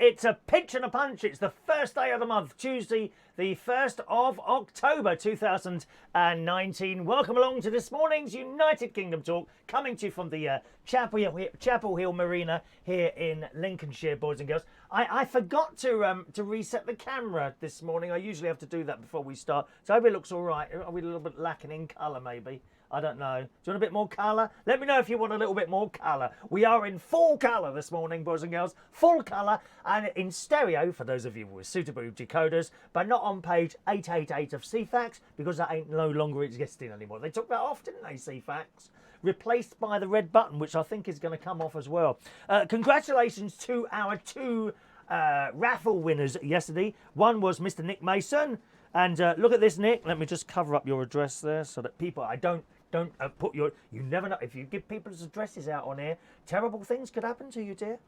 it's a pinch and a punch. It's the first day of the month, Tuesday, the 1st of October 2019. Welcome along to this morning's United Kingdom Talk, coming to you from the Chapel Hill Marina here in Lincolnshire, boys and girls. I forgot to reset the camera this morning. I usually have to do that before we start, so I hope it looks all right. Are we a little bit lacking in colour, maybe? I don't know. Do you want a bit more colour? Let me know if you want a little bit more colour. We are in full colour this morning, boys and girls. Full colour and in stereo for those of you with suitable decoders, but not on page 888 of CFAX because that ain't no longer existing anymore. They took that off, didn't they, CFAX? Replaced by the red button, which I think is going to come off as well. Congratulations to our two raffle winners yesterday. One was Mr. Nick Mason. And look at this, Nick. Let me just cover up your address there so that people, don't put your, you never know, if you give people's addresses out on here, terrible things could happen to you, dear.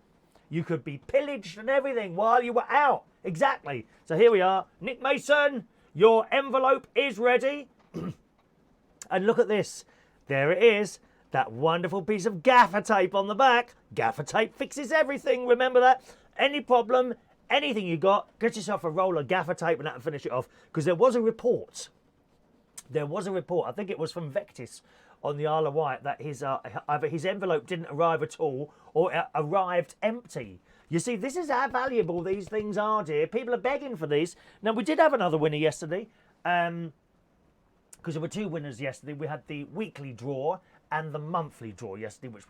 You could be pillaged and everything while you were out. Exactly. So here we are. Nick Mason, your envelope is ready. And look at this. There it is. That wonderful piece of gaffer tape on the back. Gaffer tape fixes everything. Remember that? Any problem, anything you got, get yourself a roll of gaffer tape and that'll finish it off. Because there was a report. I think it was from Vectis on the Isle of Wight, that either his envelope didn't arrive at all or it arrived empty. You see, this is how valuable these things are, dear. People are begging for these. Now, we did have another winner yesterday. Because there were two winners yesterday. We had the weekly draw and the monthly draw yesterday, which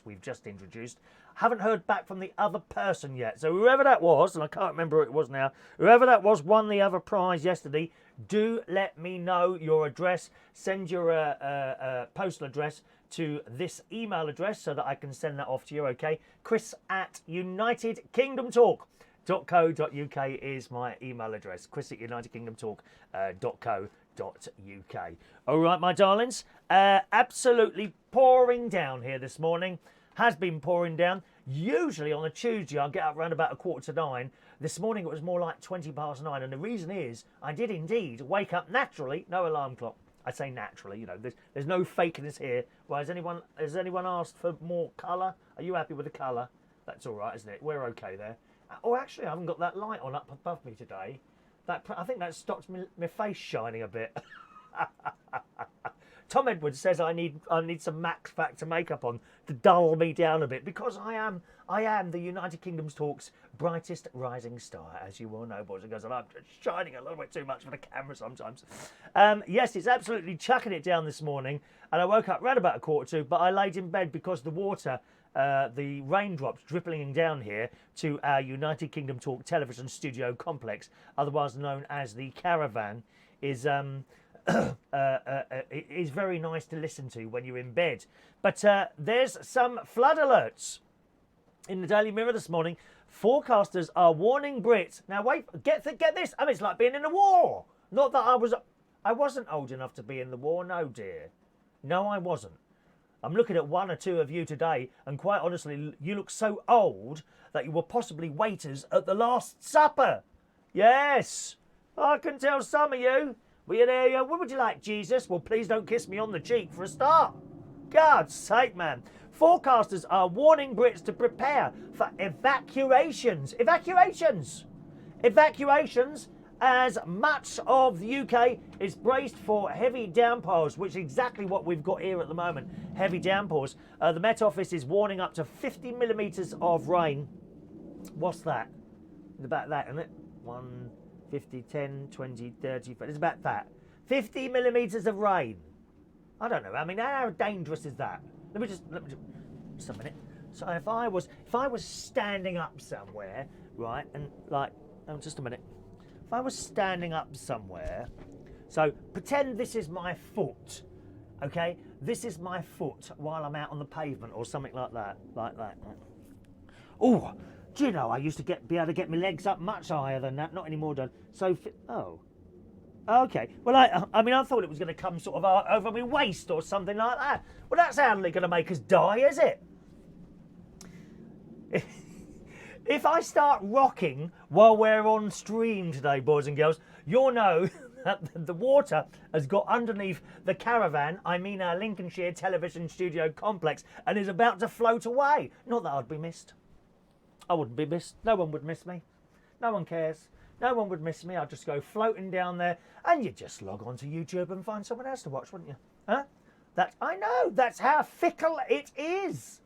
we've just introduced. Haven't heard back from the other person yet. So whoever that was, and I can't remember who it was now, whoever that was won the other prize yesterday. Do let me know your address. Send your postal address to this email address so that I can send that off to you, okay? Chris@UnitedKingdomTalk.co.uk is my email address. Chris@UnitedKingdomTalk.co.uk. All right, my darlings. Absolutely pouring down here this morning. Has been pouring down. Usually on a Tuesday, I'll get up around about 8:45. This morning, it was more like 9:20. And the reason is, I did indeed wake up naturally. No alarm clock. I say naturally, you know, there's no fakeness here. Why, has anyone asked for more colour? Are you happy with the colour? That's all right, isn't it? We're okay there. Oh, actually, I haven't got that light on up above me today. I think that stops my face shining a bit. Tom Edwards says I need some Max Factor makeup on to dull me down a bit because I am the United Kingdom's Talk's brightest rising star, as you all know, boys and girls, and I'm just shining a little bit too much for the camera sometimes. Yes, it's absolutely chucking it down this morning, and I woke up right about 1:45, but I laid in bed because the water, the raindrops dripping down here to our United Kingdom Talk television studio complex, otherwise known as the Caravan, is it is very nice to listen to when you're in bed. But there's some flood alerts in the Daily Mirror this morning. Forecasters are warning Brits. Now wait, get this. I mean, it's like being in a war. Not that I wasn't old enough to be in the war. No, dear. No, I wasn't. I'm looking at one or two of you today, and quite honestly, you look so old that you were possibly waiters at the Last Supper. Yes, I can tell some of you. Well, you there, what would you like, Jesus? Well, please don't kiss me on the cheek for a start. God's sake, man. Forecasters are warning Brits to prepare for evacuations. Evacuations, as much of the UK is braced for heavy downpours, which is exactly what we've got here at the moment, heavy downpours. The Met Office is warning up to 50 millimetres of rain. What's that? It's about that, isn't it? 1, 50, 10, 20, 30, it's about that. 50 millimetres of rain. I don't know. I mean, how dangerous is that? Let me just just a minute. So if I was standing up somewhere, right, and like, just a minute. If I was standing up somewhere, so pretend this is my foot, okay? This is my foot while I'm out on the pavement or something like that, like that. Oh, do you know, I used to be able to get my legs up much higher than that, not anymore, done. So, okay. Well, I mean, I thought it was going to come sort of over my waist or something like that. Well, that's hardly going to make us die, is it? If I start rocking while we're on stream today, boys and girls, you'll know that the water has got underneath the Caravan, I mean our Lincolnshire television studio complex, and is about to float away. Not that I'd be missed. I wouldn't be missed. No one would miss me. No one cares. No one would miss me. I'd just go floating down there, and you'd just log on to YouTube and find someone else to watch, wouldn't you? Huh? I know. That's how fickle it is.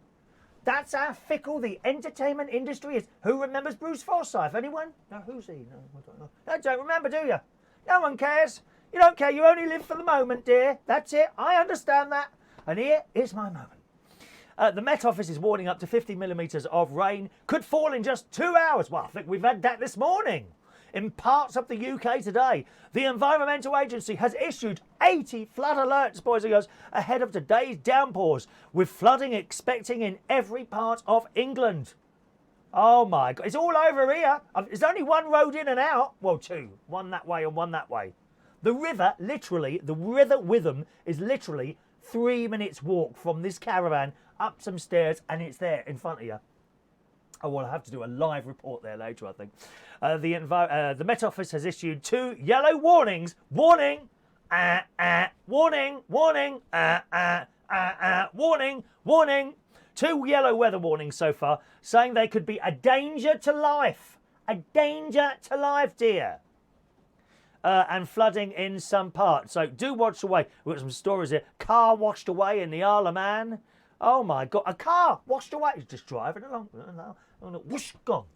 That's how fickle the entertainment industry is. Who remembers Bruce Forsyth? Anyone? No, who's he? No, I don't know. I don't remember, do you? No one cares. You don't care. You only live for the moment, dear. That's it. I understand that. And here is my moment. The Met Office is warning up to 50 millimetres of rain could fall in just 2 hours. Well, I think we've had that this morning. In parts of the UK today, the Environmental Agency has issued 80 flood alerts, boys and girls, ahead of today's downpours, with flooding expecting in every part of England. Oh my God, it's all over here. There's only one road in and out. Well, two. One that way and one that way. The river Witham is literally 3 minutes walk from this caravan up some stairs, and it's there in front of you. Oh, well, I'll have to do a live report there later, I think. The Met Office has issued 2 yellow warnings. Warning! Warning! Warning! Warning! Warning! 2 yellow weather warnings so far, saying they could be a danger to life. A danger to life, dear. And flooding in some parts. So do watch away. We've got some stories here. Car washed away in the Isle of Man. Oh my God, a car washed away. He's just driving along. Whoosh, gone.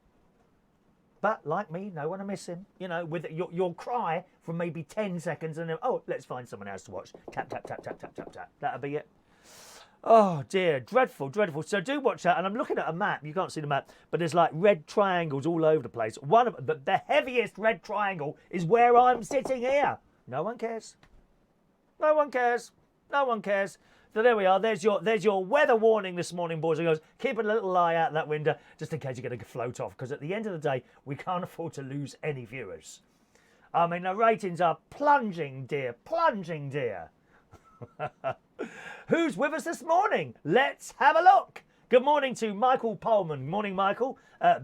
But like me, no one to miss him. You know, with your cry for maybe 10 seconds and then, oh, let's find someone else to watch. Tap, tap, tap, tap, tap, tap, tap. That'll be it. Oh dear, dreadful, dreadful. So do watch that. And I'm looking at a map. You can't see the map, but there's like red triangles all over the place. One of the heaviest red triangle is where I'm sitting here. No one cares. No one cares. No one cares. So there we are. There's your weather warning this morning, boys and girls. Keep a little eye out that window just in case you're going to float off, because at the end of the day, we can't afford to lose any viewers. I mean, the ratings are plunging, dear. Plunging, dear. Who's with us this morning? Let's have a look. Good morning to Michael Pullman. Morning, Michael.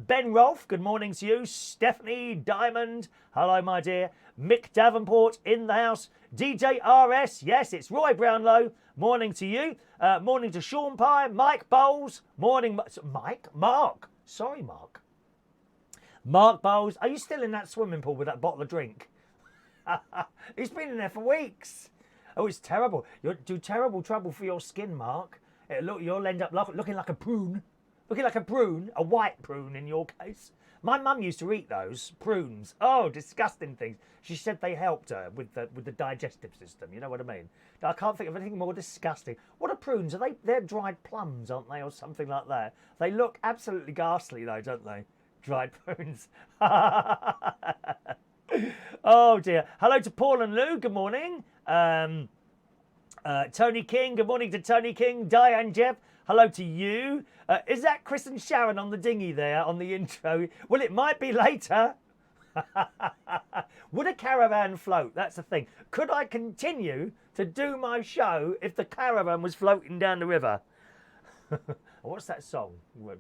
Ben Rolfe, good morning to you. Stephanie Diamond, hello, my dear. Mick Davenport in the house. DJ RS, yes, it's Roy Brownlow. Morning to you. Morning to Sean Pye. Mike Bowles. Morning, Mark. Sorry, Mark. Mark Bowles, are you still in that swimming pool with that bottle of drink? He's been in there for weeks. Oh, it's terrible. You'll do terrible trouble for your skin, Mark. You'll end up looking like a prune. Looking like a prune, a white prune in your case. My mum used to eat those prunes. Oh, disgusting things. She said they helped her with the digestive system. You know what I mean? I can't think of anything more disgusting. What are prunes? They're dried plums, aren't they, or something like that? They look absolutely ghastly, though, don't they? Dried prunes. Oh dear. Hello to Paul and Lou. Good morning. Tony King. Good morning to Tony King. Diane Jeff. Hello to you. Is that Chris and Sharon on the dinghy there on the intro? Well, it might be later. Would a caravan float? That's the thing. Could I continue to do my show if the caravan was floating down the river? What's that song?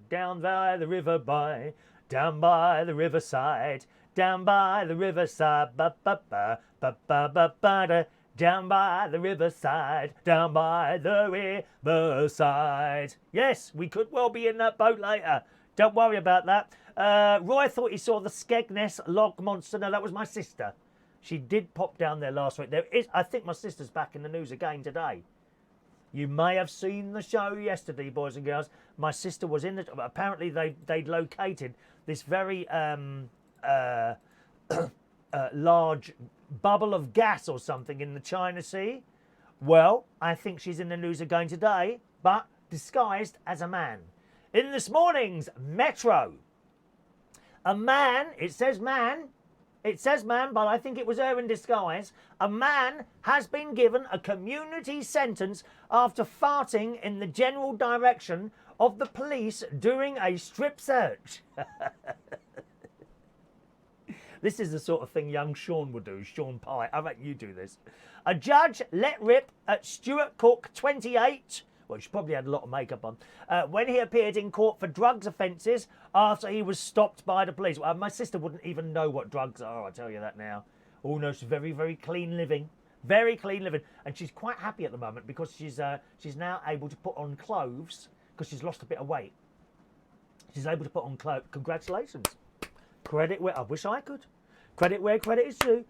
Down by the river down by the riverside, down by the riverside, ba ba ba ba ba ba ba da. Down by the riverside, down by the riverside. Yes, we could well be in that boat later. Don't worry about that. Roy thought he saw the Skegness log monster. No, that was my sister. She did pop down there last week. I think my sister's back in the news again today. You may have seen the show yesterday, boys and girls. My sister was in it. Apparently, they'd located this very large bubble of gas or something in the China Sea. Well, I think she's in the news again today, but disguised as a man. In this morning's Metro, a man, it says man, but I think it was her in disguise. A man has been given a community sentence after farting in the general direction of the police during a strip search. This is the sort of thing young Sean would do, Sean Pye. I bet you do this. A judge let rip at Stuart Cook, 28. Well, she probably had a lot of makeup on. When he appeared in court for drugs offences after he was stopped by the police. Well, my sister wouldn't even know what drugs are, I tell you that now. Oh, no, she's very, very clean living. Very clean living. And she's quite happy at the moment because she's now able to put on clothes because she's lost a bit of weight. She's able to put on clothes. Congratulations. Credit where... I wish I could. Credit where credit is due.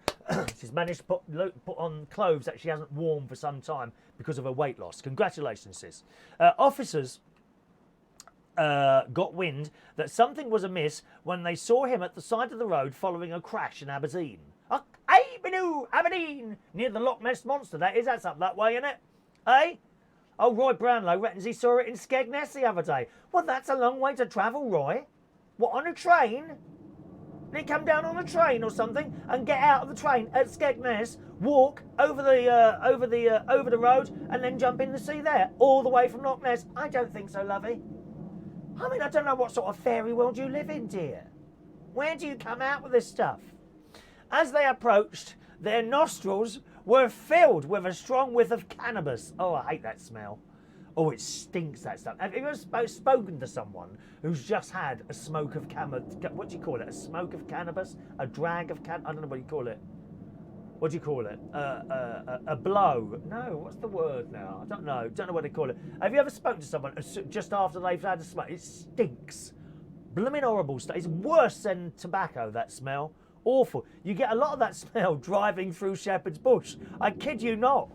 She's managed to put on clothes that she hasn't worn for some time because of her weight loss. Congratulations, sis. Officers got wind that something was amiss when they saw him at the side of the road following a crash in Aberdeen. Aberdeen! Near the Loch Ness Monster, that is. That's up that way, isn't it? Eh? Oh, Roy Brownlow reckons he saw it in Skegness the other day. Well, that's a long way to travel, Roy. What, on a train? Did he come down on a train or something and get out of the train at Skegness, walk over the road, and then jump in the sea there, all the way from Loch Ness? I don't think so, lovey. I mean, I don't know what sort of fairy world you live in, dear. Where do you come out with this stuff? As they approached, their nostrils were filled with a strong whiff of cannabis. Oh, I hate that smell. Oh, it stinks, that stuff. Have you ever spoken to someone who's just had a smoke of cannabis? What do you call it? A smoke of cannabis? A drag of cannabis? I don't know what you call it. What do you call it? A blow? No, what's the word now? I don't know. Don't know what they call it. Have you ever spoken to someone just after they've had a smoke? It stinks. Blooming horrible stuff. It's worse than tobacco, that smell. Awful. You get a lot of that smell driving through Shepherd's Bush. I kid you not.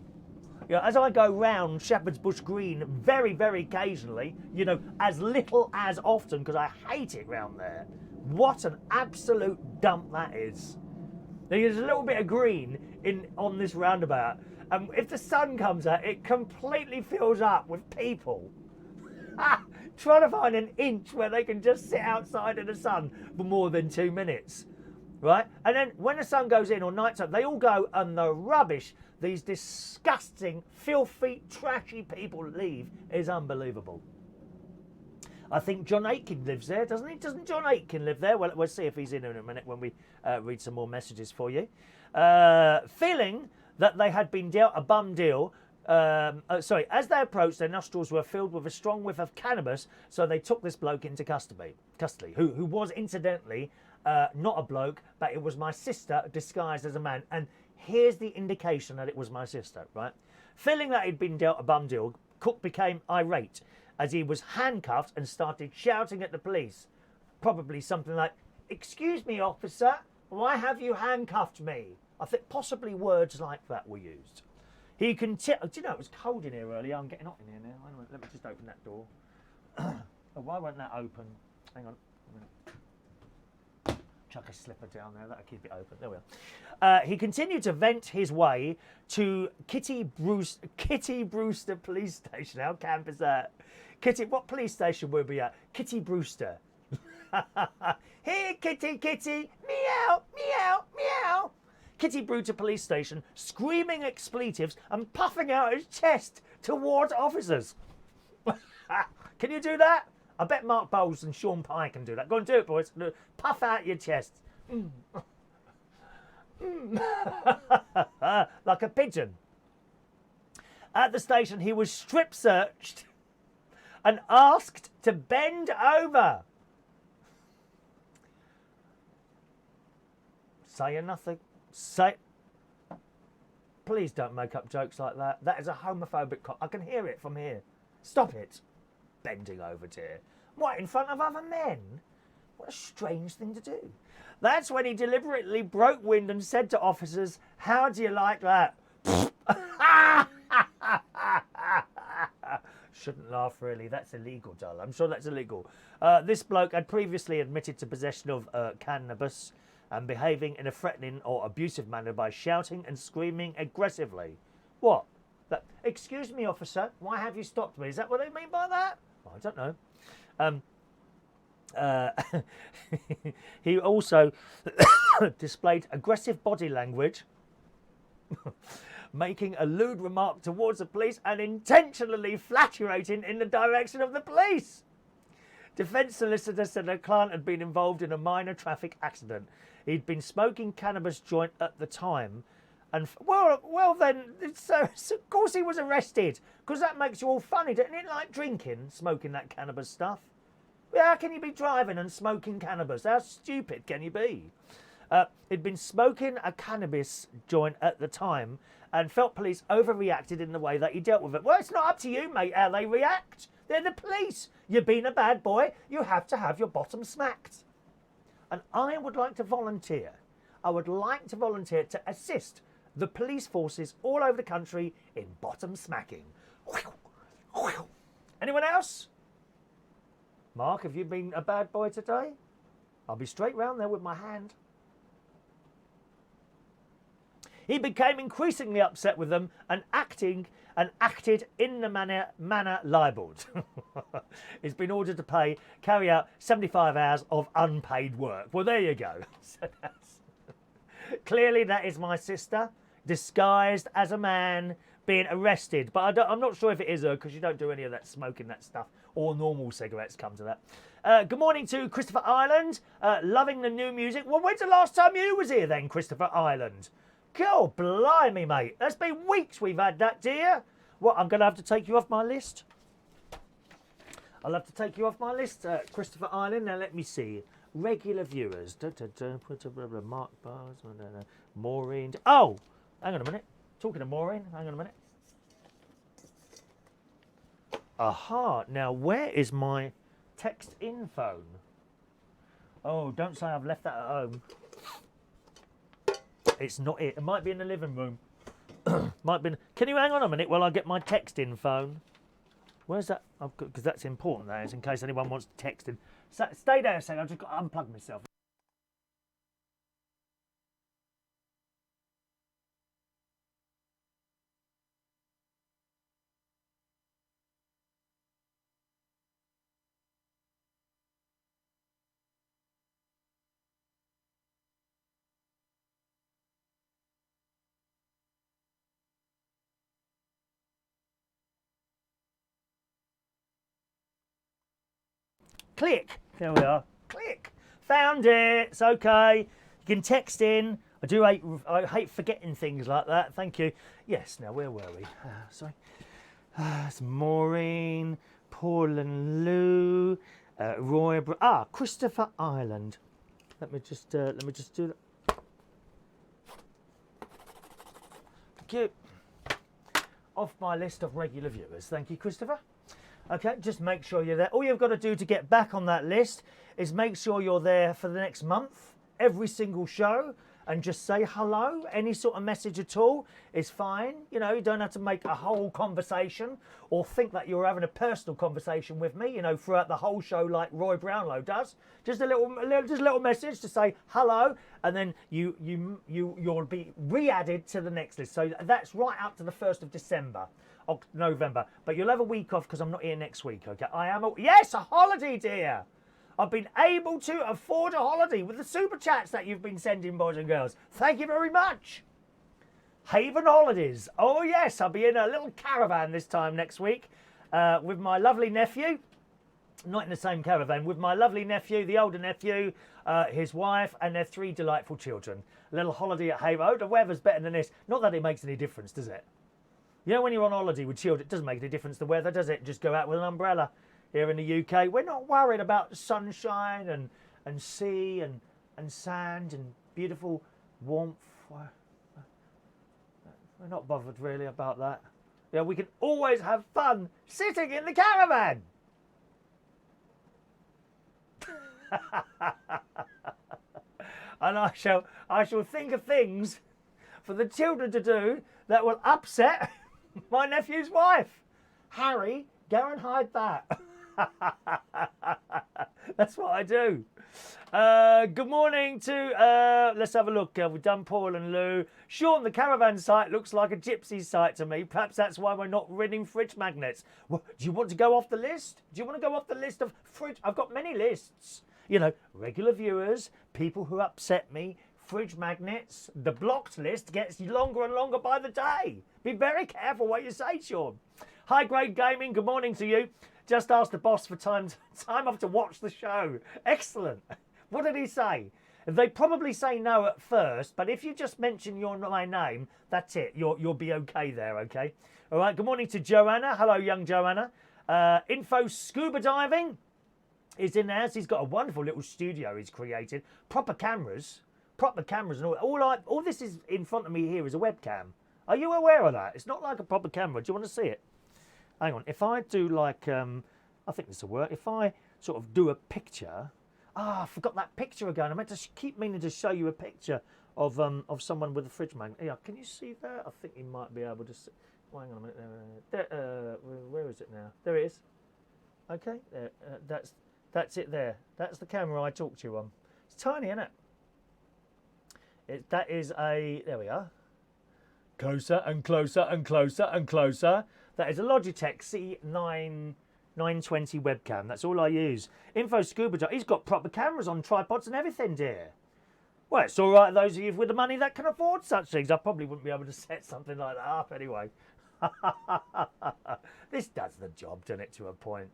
You know, as I go round Shepherd's Bush Green very, very occasionally, you know, as little as often, because I hate it round there. What an absolute dump that is. There's a little bit of green on this roundabout, and if the sun comes out, it completely fills up with people. Trying to find an inch where they can just sit outside in the sun for more than 2 minutes. Right? And then when the sun goes in or night time, they all go, and the rubbish these disgusting, filthy, trashy people leave is unbelievable. I think John Aitken lives there, doesn't he? Doesn't John Aitken live there? Well, we'll see if he's in a minute when we read some more messages for you. Feeling that they had been dealt a bum deal, as they approached, their nostrils were filled with a strong whiff of cannabis, so they took this bloke into custody, who was incidentally not a bloke, but it was my sister disguised as a man. And here's the indication that it was my sister, right? Feeling that he'd been dealt a bum deal, Cook became irate as he was handcuffed and started shouting at the police. Probably something like, "Excuse me, officer, why have you handcuffed me?" I think possibly words like that were used. He continued. Do you know, it was cold in here earlier. I'm getting hot in here now. Hang on, let me just open that door. Oh, why won't that open? Hang on. Chuck a slipper down there, that'll keep it open. There we are. He continued to vent his way to Kitty Brewster Police Station. How camp is that? What police station were we at? Kitty Brewster. Here, Kitty, meow, meow, meow. Kitty Brewster Police Station, screaming expletives and puffing out his chest towards officers. Can you do that? I bet Mark Bowles and Sean Pye can do that. Go and do it, boys. Puff out your chest. Like a pigeon. At the station, he was strip searched and asked to bend over. Saying nothing. Please don't make up jokes like that. That is a homophobic I can hear it from here. Stop it. Bending over, dear. What, in front of other men? What a strange thing to do. That's when he deliberately broke wind and said to officers, "How do you like that?" Shouldn't laugh, really. That's illegal, darling. I'm sure that's illegal. This bloke had previously admitted to possession of cannabis and behaving in a threatening or abusive manner by shouting and screaming aggressively. What? Excuse me, officer, why have you stopped me? Is that what they mean by that? I don't know. He also displayed aggressive body language, making a lewd remark towards the police and intentionally flatulating in the direction of the police. Defence solicitor said a client had been involved in a minor traffic accident. He'd been smoking cannabis joint at the time. And well then, so of course he was arrested, because that makes you all funny, doesn't it? Like drinking, smoking that cannabis stuff. How can you be driving and smoking cannabis? How stupid can you be? He'd been smoking a cannabis joint at the time and felt police overreacted in the way that he dealt with it. Well, it's not up to you, mate, how they react. They're the police. You've been a bad boy. You have to have your bottom smacked. And I would like to volunteer. I would like to volunteer to assist the police forces all over the country in bottom smacking. Anyone else? Mark, have you been a bad boy today? I'll be straight round there with my hand. He became increasingly upset with them and acted in the manner libelled. He's been ordered to carry out 75 hours of unpaid work. Well, there you go. Clearly, that is my sister, disguised as a man, being arrested. But I'm not sure if it is her, because you don't do any of that smoking that stuff, or normal cigarettes come to that. Good morning to Christopher Ireland. Loving the new music. Well, when's the last time you was here then, Christopher Ireland? God blimey, mate. That's been weeks we've had that, dear. What, I'm going to have to take you off my list? I'll have to take you off my list, Christopher Ireland. Now, let me see. Regular viewers. Mark Bars. Maureen. Oh, hang on a minute. Talking to Maureen. Hang on a minute. Aha. Now, where is my text-in phone? Oh, don't say I've left that at home. It's not it. It might be in the living room. Might be. Can you hang on a minute while I get my text-in phone? Where's that? Because that's important, that is, in case anyone wants to text in. So, stay there a second. I've just got to unplug myself. Click. There we are. Click. Found it. It's okay. You can text in. I hate forgetting things like that. Thank you. Yes. Now, where were we? Sorry. It's Maureen, Paul and Lou, Roy. Christopher Ireland. Let me just do that. Thank you. Off my list of regular viewers. Thank you, Christopher. Okay, just make sure you're there. All you've got to do to get back on that list is make sure you're there for the next month, every single show, and just say hello. Any sort of message at all is fine. You know, you don't have to make a whole conversation or think that you're having a personal conversation with me, you know, throughout the whole show like Roy Brownlow does. Just a little message to say hello, and then you'll be re-added to the next list. So that's right up to the 1st of December. November, but you'll have a week off because I'm not here next week, okay? Yes, a holiday, dear. I've been able to afford a holiday with the super chats that you've been sending, boys and girls. Thank you very much. Haven Holidays. Oh, yes, I'll be in a little caravan this time next week with my lovely nephew. Not in the same caravan, with my lovely nephew, the older nephew, his wife, and their 3 delightful children. A little holiday at Haven. Oh, the weather's better than this. Not that it makes any difference, does it? You know, when you're on holiday with children, it doesn't make any difference the weather, does it? Just go out with an umbrella. Here in the UK, we're not worried about sunshine and sea and sand and beautiful warmth. We're not bothered really about that. Yeah, we can always have fun sitting in the caravan. And I shall think of things for the children to do that will upset my nephew's wife. Harry, go and hide that. That's what I do. Good morning to, let's have a look. We've done Paul and Lou. Sean, the caravan site looks like a gypsy site to me. Perhaps that's why we're not winning fridge magnets. Well, do you want to go off the list? Do you want to go off the list of fridge? I've got many lists. You know, regular viewers, people who upset me, fridge magnets. The blocked list gets longer and longer by the day. Be very careful what you say, Sean. High Grade Gaming, good morning to you. Just asked the boss for time off to watch the show. Excellent. What did he say? They probably say no at first, but if you just mention my name, that's it. You'll be okay there, okay? All right, good morning to Joanna. Hello, young Joanna. Info Scuba Diving is in there. He's got a wonderful little studio he's created. Proper cameras. proper cameras and all this is in front of me here is a webcam. Are you aware of that? It's not like a proper camera. Do you want to see it? Hang on. If I do like, I think this will work. If I sort of do a picture. I forgot that picture again. I meant to keep meaning to show you a picture of someone with a fridge magnet. Yeah, can you see that? I think you might be able to see. Oh, hang on a minute. There, where is it now? There it is. Okay, there. That's it there. That's the camera I talked to you on. It's tiny, isn't it? That is a. There we are. Closer and closer and closer and closer. That is a Logitech C920 webcam. That's all I use. Info Scuba Dive. He's got proper cameras on tripods and everything, dear. Well, it's all right, those of you with the money that can afford such things. I probably wouldn't be able to set something like that up anyway. This does the job, doesn't it, to a point.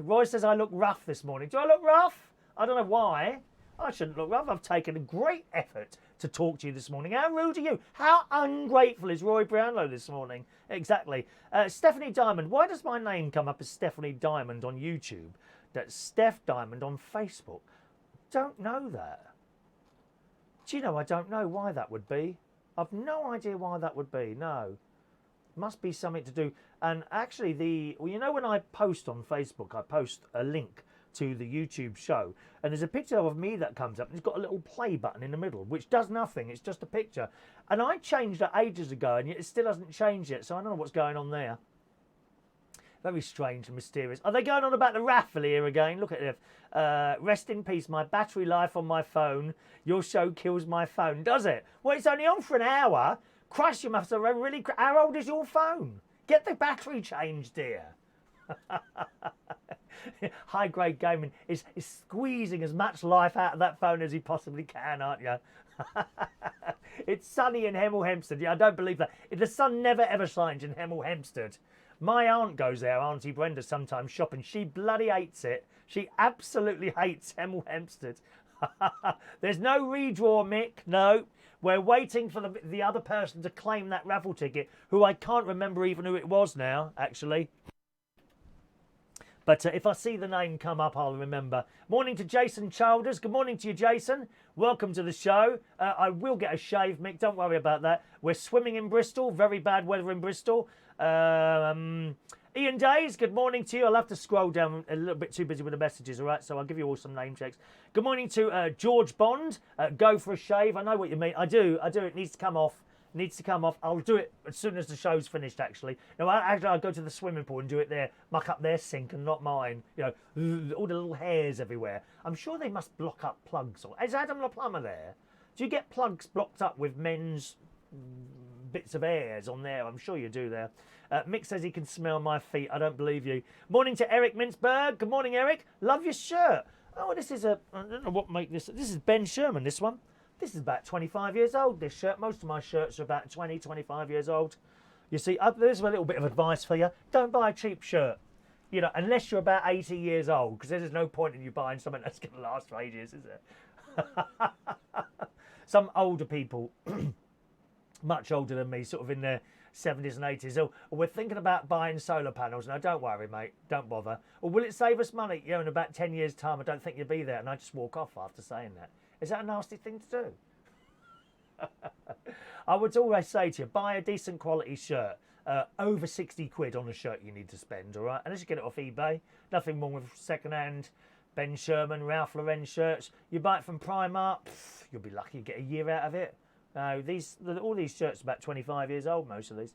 Roy says I look rough this morning. Do I look rough? I don't know why. I shouldn't look rough. I've taken a great effort to talk to you this morning. How rude are you? How ungrateful is Roy Brownlow this morning? Exactly. Stephanie Diamond. Why does my name come up as Stephanie Diamond on YouTube? That's Steph Diamond on Facebook. Don't know that. Do you know, I don't know why that would be. I've no idea why that would be. No. Must be something to do. And actually, well, you know, when I post on Facebook, I post a link to the YouTube show, and there's a picture of me that comes up, and it's got a little play button in the middle, which does nothing. It's just a picture. And I changed it ages ago, and it still hasn't changed yet, so I don't know what's going on there. Very strange and mysterious. Are they going on about the raffle here again? Look at it. Rest in peace, my battery life on my phone. Your show kills my phone, does it? Well, it's only on for an hour. Christ, you must have really... How old is your phone? Get the battery changed, dear. High-grade gaming is squeezing as much life out of that phone as he possibly can, aren't you? It's sunny in Hemel Hempstead. Yeah, I don't believe that. The sun never ever shines in Hemel Hempstead. My aunt goes there, Auntie Brenda, sometimes shopping. She bloody hates it. She absolutely hates Hemel Hempstead. There's no redraw, Mick. No. We're waiting for the other person to claim that raffle ticket, who I can't remember even who it was now, actually. But if I see the name come up, I'll remember. Morning to Jason Childers. Good morning to you, Jason. Welcome to the show. I will get a shave, Mick. Don't worry about that. We're swimming in Bristol. Very bad weather in Bristol. Ian Days, good morning to you. I'll have to scroll down, a little bit too busy with the messages, all right? So I'll give you all some name checks. Good morning to George Bond. Go for a shave. I know what you mean. I do. It needs to come off. I'll do it as soon as the show's finished, actually. No, I'll go to the swimming pool and do it there. Muck up their sink and not mine. You know, all the little hairs everywhere. I'm sure they must block up plugs. Is Adam the plumber there? Do you get plugs blocked up with men's bits of hairs on there? I'm sure you do there. Mick says he can smell my feet. I don't believe you. Morning to Eric Mintzberg. Good morning, Eric. Love your shirt. Oh, this is I don't know what make this. This is Ben Sherman, this one. This is about 25 years old, this shirt. Most of my shirts are about 20, 25 years old. You see, there's a little bit of advice for you. Don't buy a cheap shirt. You know, unless you're about 80 years old, because there's no point in you buying something that's going to last for ages, is there? Some older people, much older than me, sort of in their 70s and 80s, oh, we're thinking about buying solar panels. Now, don't worry, mate. Don't bother. Or will it save us money? You know, in about 10 years' time, I don't think you'll be there. And I just walk off after saying that. Is that a nasty thing to do? I would always say to you, buy a decent quality shirt. Over 60 quid on a shirt you need to spend, all right? Unless you get it off eBay. Nothing wrong with second-hand Ben Sherman, Ralph Lauren shirts. You buy it from Primark, you'll be lucky to get a year out of it. All these shirts are about 25 years old, most of these.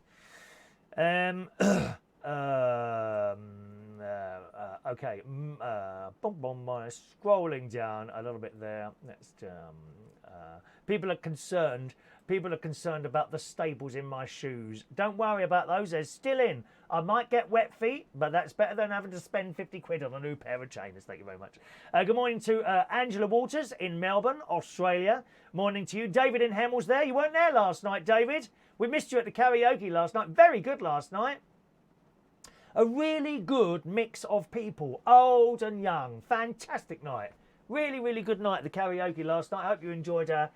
Okay, scrolling down a little bit there. People are concerned. People are concerned about the staples in my shoes. Don't worry about those. They're still in. I might get wet feet, but that's better than having to spend 50 quid on a new pair of trainers. Thank you very much. Good morning to Angela Waters in Melbourne, Australia. Morning to you. David in Hemel's there. You weren't there last night, David. We missed you at the karaoke last night. Very good last night. A really good mix of people, old and young. Fantastic night. Really, really good night at the karaoke last night. I hope you enjoyed our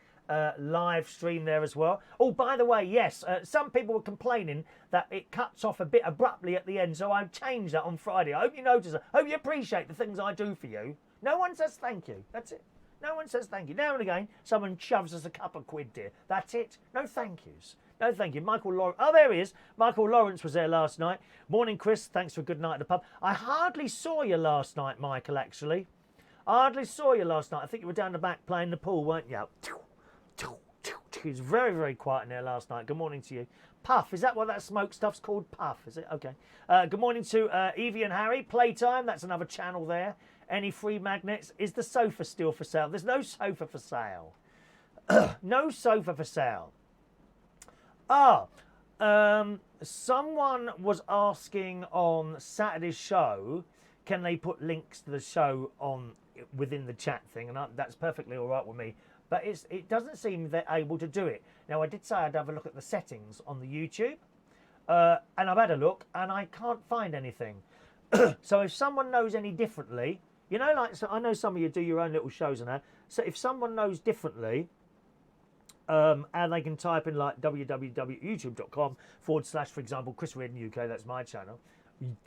live stream there as well. Oh, by the way, yes, some people were complaining that it cuts off a bit abruptly at the end, so I've changed that on Friday. I hope you notice it. I hope you appreciate the things I do for you. No one says thank you. That's it. No one says thank you. Now and again, someone shoves us a couple of quid, dear. That's it. No thank yous. No thank you. Michael Lawrence. Oh, there he is. Michael Lawrence was there last night. Morning, Chris. Thanks for a good night at the pub. I hardly saw you last night, Michael, actually. I hardly saw you last night. I think you were down the back playing the pool, weren't you? He was very, very quiet in there last night. Good morning to you. Puff, is that what that smoke stuff's called? Puff, is it? Okay. Good morning to Evie and Harry. Playtime, that's another channel there. Any free magnets? Is the sofa still for sale? There's no sofa for sale. No sofa for sale. Someone was asking on Saturday's show, can they put links to the show on within the chat thing? And that's perfectly all right with me. But it doesn't seem they're able to do it. Now, I did say I'd have a look at the settings on the YouTube. And I've had a look, and I can't find anything. So if someone knows any differently, you know, like, so I know some of you do your own little shows and that. So if someone knows differently, and they can type in like www.youtube.com/ for example, Chris Reardon UK, that's my channel,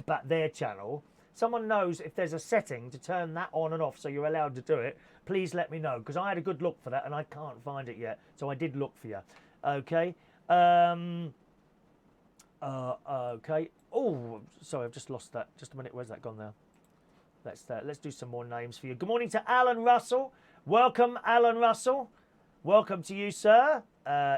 but their channel. Someone knows if there's a setting to turn that on and off so you're allowed to do it, please let me know, because I had a good look for that and I can't find it yet. So I did look for you. Okay. Okay. Oh, sorry, I've just lost that. Just a minute. Where's that gone now? Let's do some more names for you. Good morning to Alan Russell. Welcome, Alan Russell. Welcome to you, sir.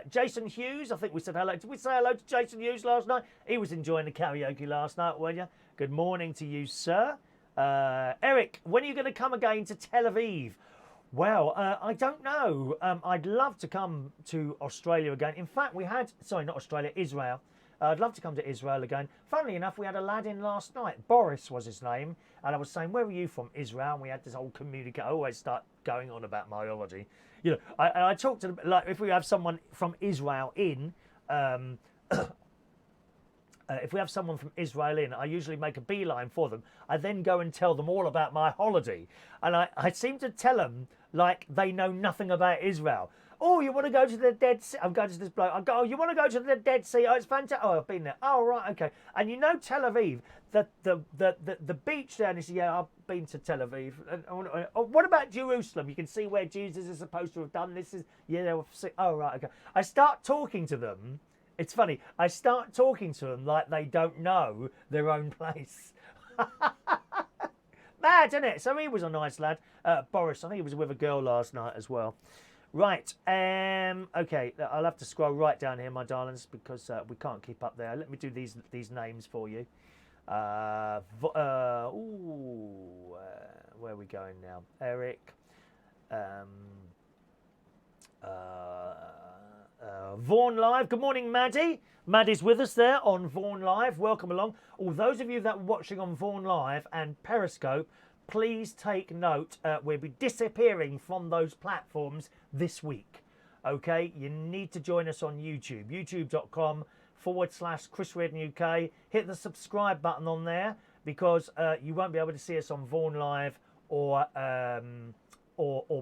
Jason Hughes, I think we said hello. Did we say hello to Jason Hughes last night? He was enjoying the karaoke last night, weren't you? Good morning to you, sir. Eric, when are you going to come again to Tel Aviv? Well, I don't know. I'd love to come to Australia again. In fact, we had, sorry, not Australia, Israel. I'd love to come to Israel again. Funnily enough, we had a lad in last night. Boris was his name. And I was saying, where are you from? Israel. And we had this whole communication. I always start going on about myology. You know, I talked to them, like, if we have someone from Israel in, if we have someone from Israel in, I usually make a beeline for them. I then go and tell them all about my holiday. And I seem to tell them like they know nothing about Israel. Oh, you want to go to the Dead Sea? I'm going to this bloke. I go, oh, you want to go to the Dead Sea? Oh, it's fantastic. Oh, I've been there. Oh, right, okay. And you know Tel Aviv, the beach down is, yeah, I've been to Tel Aviv. What about Jerusalem? You can see where Jesus is supposed to have done this. Yeah, oh, right, okay. I start talking to them. It's funny. I start talking to them like they don't know their own place. Mad, isn't it? So he was a nice lad. Boris, I think he was with a girl last night as well. Right, okay, I'll have to scroll right down here, my darlings, because we can't keep up there. Let me do these names for you. Where are we going now? Eric. Vaughan Live. Good morning, Maddie. Maddie's with us there on Vaughan Live. Welcome along. All those of you that are watching on Vaughan Live and Periscope, please take note. We'll be disappearing from those platforms this week. Okay, you need to join us on YouTube. YouTube.com/ Chris Reardon UK. Hit the subscribe button on there, because you won't be able to see us on Vaughan Live or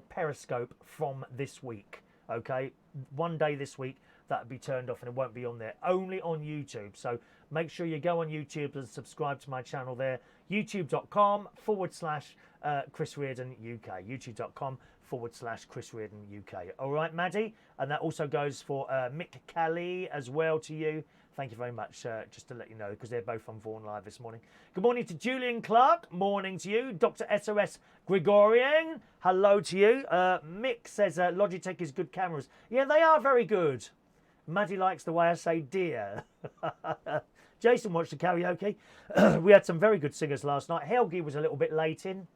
Periscope from this week. Okay, one day this week that'll be turned off and it won't be on there. Only on YouTube. So make sure you go on YouTube and subscribe to my channel there. YouTube.com/ Chris Reardon UK. YouTube.com/ Chris Reardon UK. All right, Maddie? And that also goes for Mick Kelly as well to you. Thank you very much, just to let you know, because they're both on Vaughan Live this morning. Good morning to Julian Clark. Morning to you. Dr. SOS Gregorian. Hello to you. Mick says Logitech is good cameras. Yeah, they are very good. Maddie likes the way I say dear. Jason watched the karaoke. We had some very good singers last night. Helgi was a little bit late in,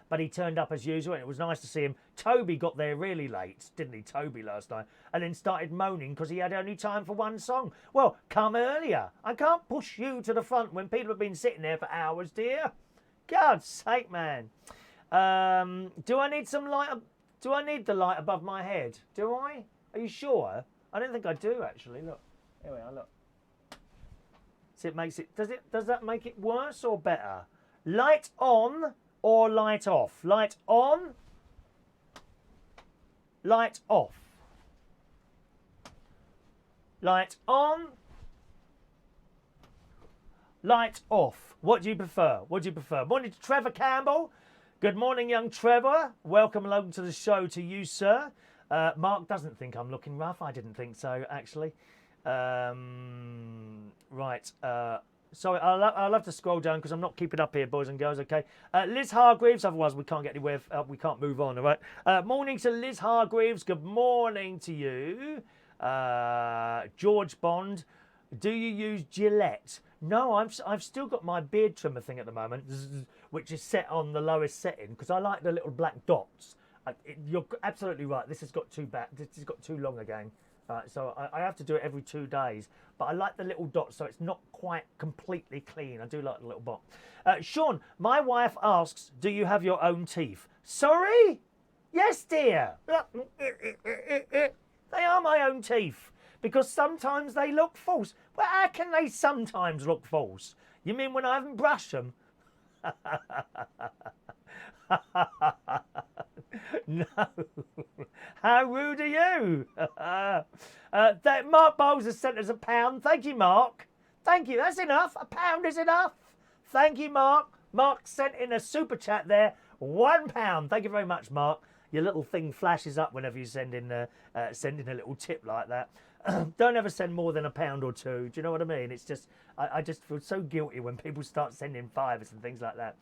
but he turned up as usual, and it was nice to see him. Toby got there really late, didn't he, Toby, last night? And then started moaning because he had only time for one song. Well, come earlier. I can't push you to the front when people have been sitting there for hours, dear. God's sake, man. Do I need some light? Do I need the light above my head? Do I? Are you sure? I don't think I do, actually. Look. Here we are, look. So it makes it... Does that make it worse or better? Light on or light off? Light on, light off. Light on, light off. What do you prefer? What do you prefer? Morning to Trevor Campbell. Good morning, young Trevor. Welcome along to the show to you, sir. Mark doesn't think I'm looking rough. I didn't think so, actually. Right. Sorry, I'll have to scroll down because I'm not keeping up here, boys and girls, okay? Liz Hargreaves, otherwise we can't get anywhere. We can't move on, all right? Morning to Liz Hargreaves. Good morning to you. George Bond. Do you use Gillette? No, I've still got my beard trimmer thing at the moment, which is set on the lowest setting because I like the little black dots. You're absolutely right. This has got too long again. So I have to do it every 2 days. But I like the little dots, so it's not quite completely clean. I do like the little bot. Sean, my wife asks, do you have your own teeth? Sorry? Yes, dear. They are my own teeth. Because sometimes they look false. Well, how can they sometimes look false? You mean when I haven't brushed them? No. How rude are you? Mark Bowles has sent us £1. Thank you, Mark. Thank you. That's enough. £1 is enough. Thank you, Mark. Mark sent in a super chat there. £1. Thank you very much, Mark. Your little thing flashes up whenever you send in a little tip like that. Don't ever send more than £1 or £2. Do you know what I mean? It's just I just feel so guilty when people start sending fivers and things like that.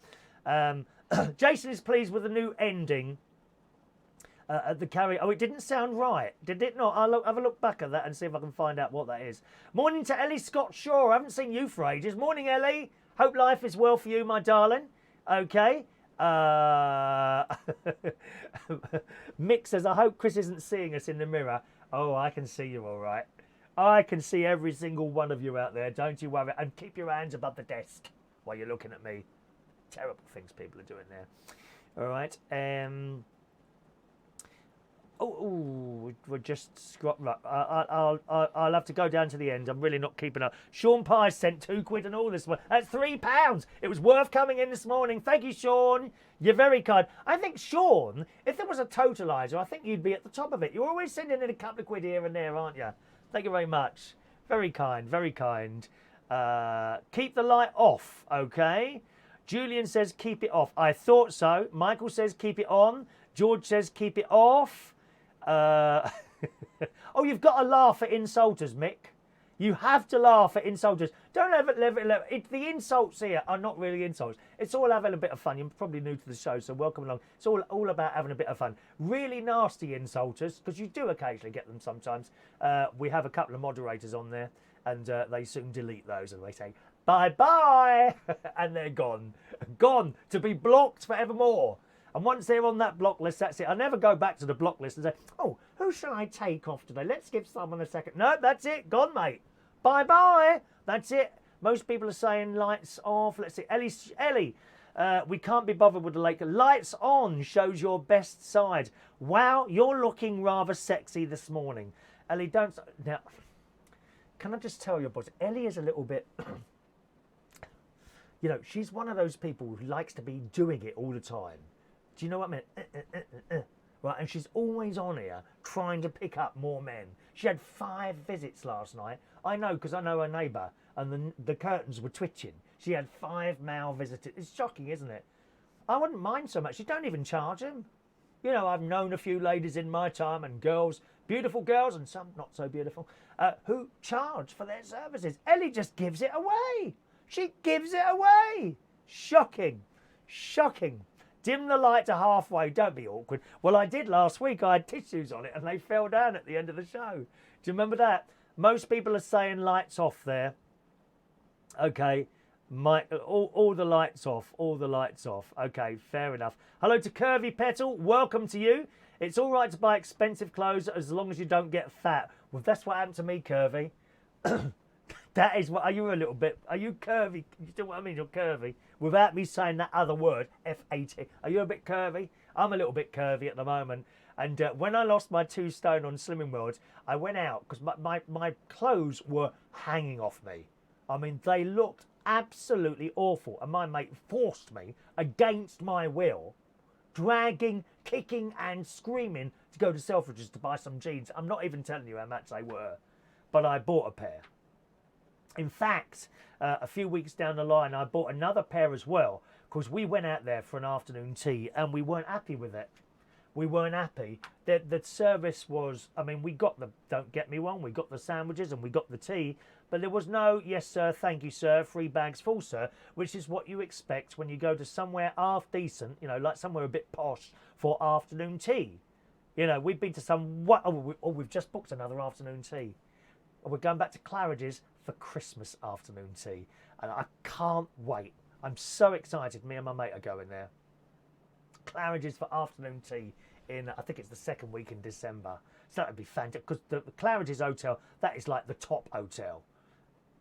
Jason is pleased with the new ending at the carry. Oh, it didn't sound right, did it not? I'll have a look back at that and see if I can find out what that is. Morning to Ellie Scott Shaw. I haven't seen you for ages. Morning, Ellie. Hope life is well for you, my darling. Okay. Mick says, I hope Chris isn't seeing us in the mirror. Oh, I can see you all right. I can see every single one of you out there. Don't you worry. And keep your hands above the desk while you're looking at me. Terrible things people are doing there. All right. We're just right. I'll have to go down to the end. I'm really not keeping up. Sean Pye sent £2 and all this one. That's £3. It was worth coming in this morning. Thank you, Sean. You're very kind. I think, Sean, if there was a totaliser, I think you'd be at the top of it. You're always sending in a couple of quid here and there, aren't you? Thank you very much. Very kind, very kind. Keep the light off, okay? Julian says keep it off. I thought so. Michael says keep it on. George says keep it off. Oh, you've got to laugh at insulters, Mick. You have to laugh at insulters. Don't ever the insults here are not really insults. It's all having a bit of fun. You're probably new to the show, so welcome along. It's all about having a bit of fun. Really nasty insulters, because you do occasionally get them sometimes. We have a couple of moderators on there, and they soon delete those, and they say, bye-bye, and they're gone. Gone to be blocked forevermore. And once they're on that block list, that's it. I never go back to the block list and say, oh, who shall I take off today? Let's give someone a second. No, that's it. Gone, mate. Bye-bye. That's it. Most people are saying lights off. Let's see. Ellie, we can't be bothered with the lake. Lights on shows your best side. Wow, you're looking rather sexy this morning. Ellie, don't... Now, can I just tell you, boys, Ellie is a little bit... You know, she's one of those people who likes to be doing it all the time. Do you know what I mean? Right, and she's always on here trying to pick up more men. She had 5 visits last night. I know because I know her neighbour, and the curtains were twitching. She had 5 male visitors. It's shocking, isn't it? I wouldn't mind so much. You don't even charge them. You know, I've known a few ladies in my time and girls, beautiful girls and some not so beautiful, who charge for their services. Ellie just gives it away. She gives it away. Shocking. Shocking. Dim the light to halfway. Don't be awkward. Well, I did last week. I had tissues on it and they fell down at the end of the show. Do you remember that? Most people are saying lights off there. Okay. All the lights off. All the lights off. Okay, fair enough. Hello to Curvy Petal. Welcome to you. It's all right to buy expensive clothes as long as you don't get fat. Well, that's what happened to me, Curvy. That is what... Are you a little bit... Are you curvy? You know what I mean? You're curvy. Without me saying that other word, F-A-T. Are you a bit curvy? I'm a little bit curvy at the moment. And when I lost my 2 stone on Slimming World, I went out because my clothes were hanging off me. I mean, they looked absolutely awful. And my mate forced me, against my will, dragging, kicking and screaming to go to Selfridges to buy some jeans. I'm not even telling you how much they were. But I bought a pair. In fact, a few weeks down the line, I bought another pair as well because we went out there for an afternoon tea and we weren't happy with it. We weren't happy. The service was, I mean, we got the, don't get me wrong, we got the sandwiches and we got the tea, but there was no, yes sir, thank you sir, 3 bags full sir, which is what you expect when you go to somewhere half decent, you know, like somewhere a bit posh for afternoon tea. You know, we've been to some, we've just booked another afternoon tea. We're going back to Claridge's for Christmas afternoon tea. And I can't wait. I'm so excited. Me and my mate are going there. Claridge's for afternoon tea in, I think it's the 2nd week in December. So that would be fantastic. Because the Claridge's hotel, that is like the top hotel.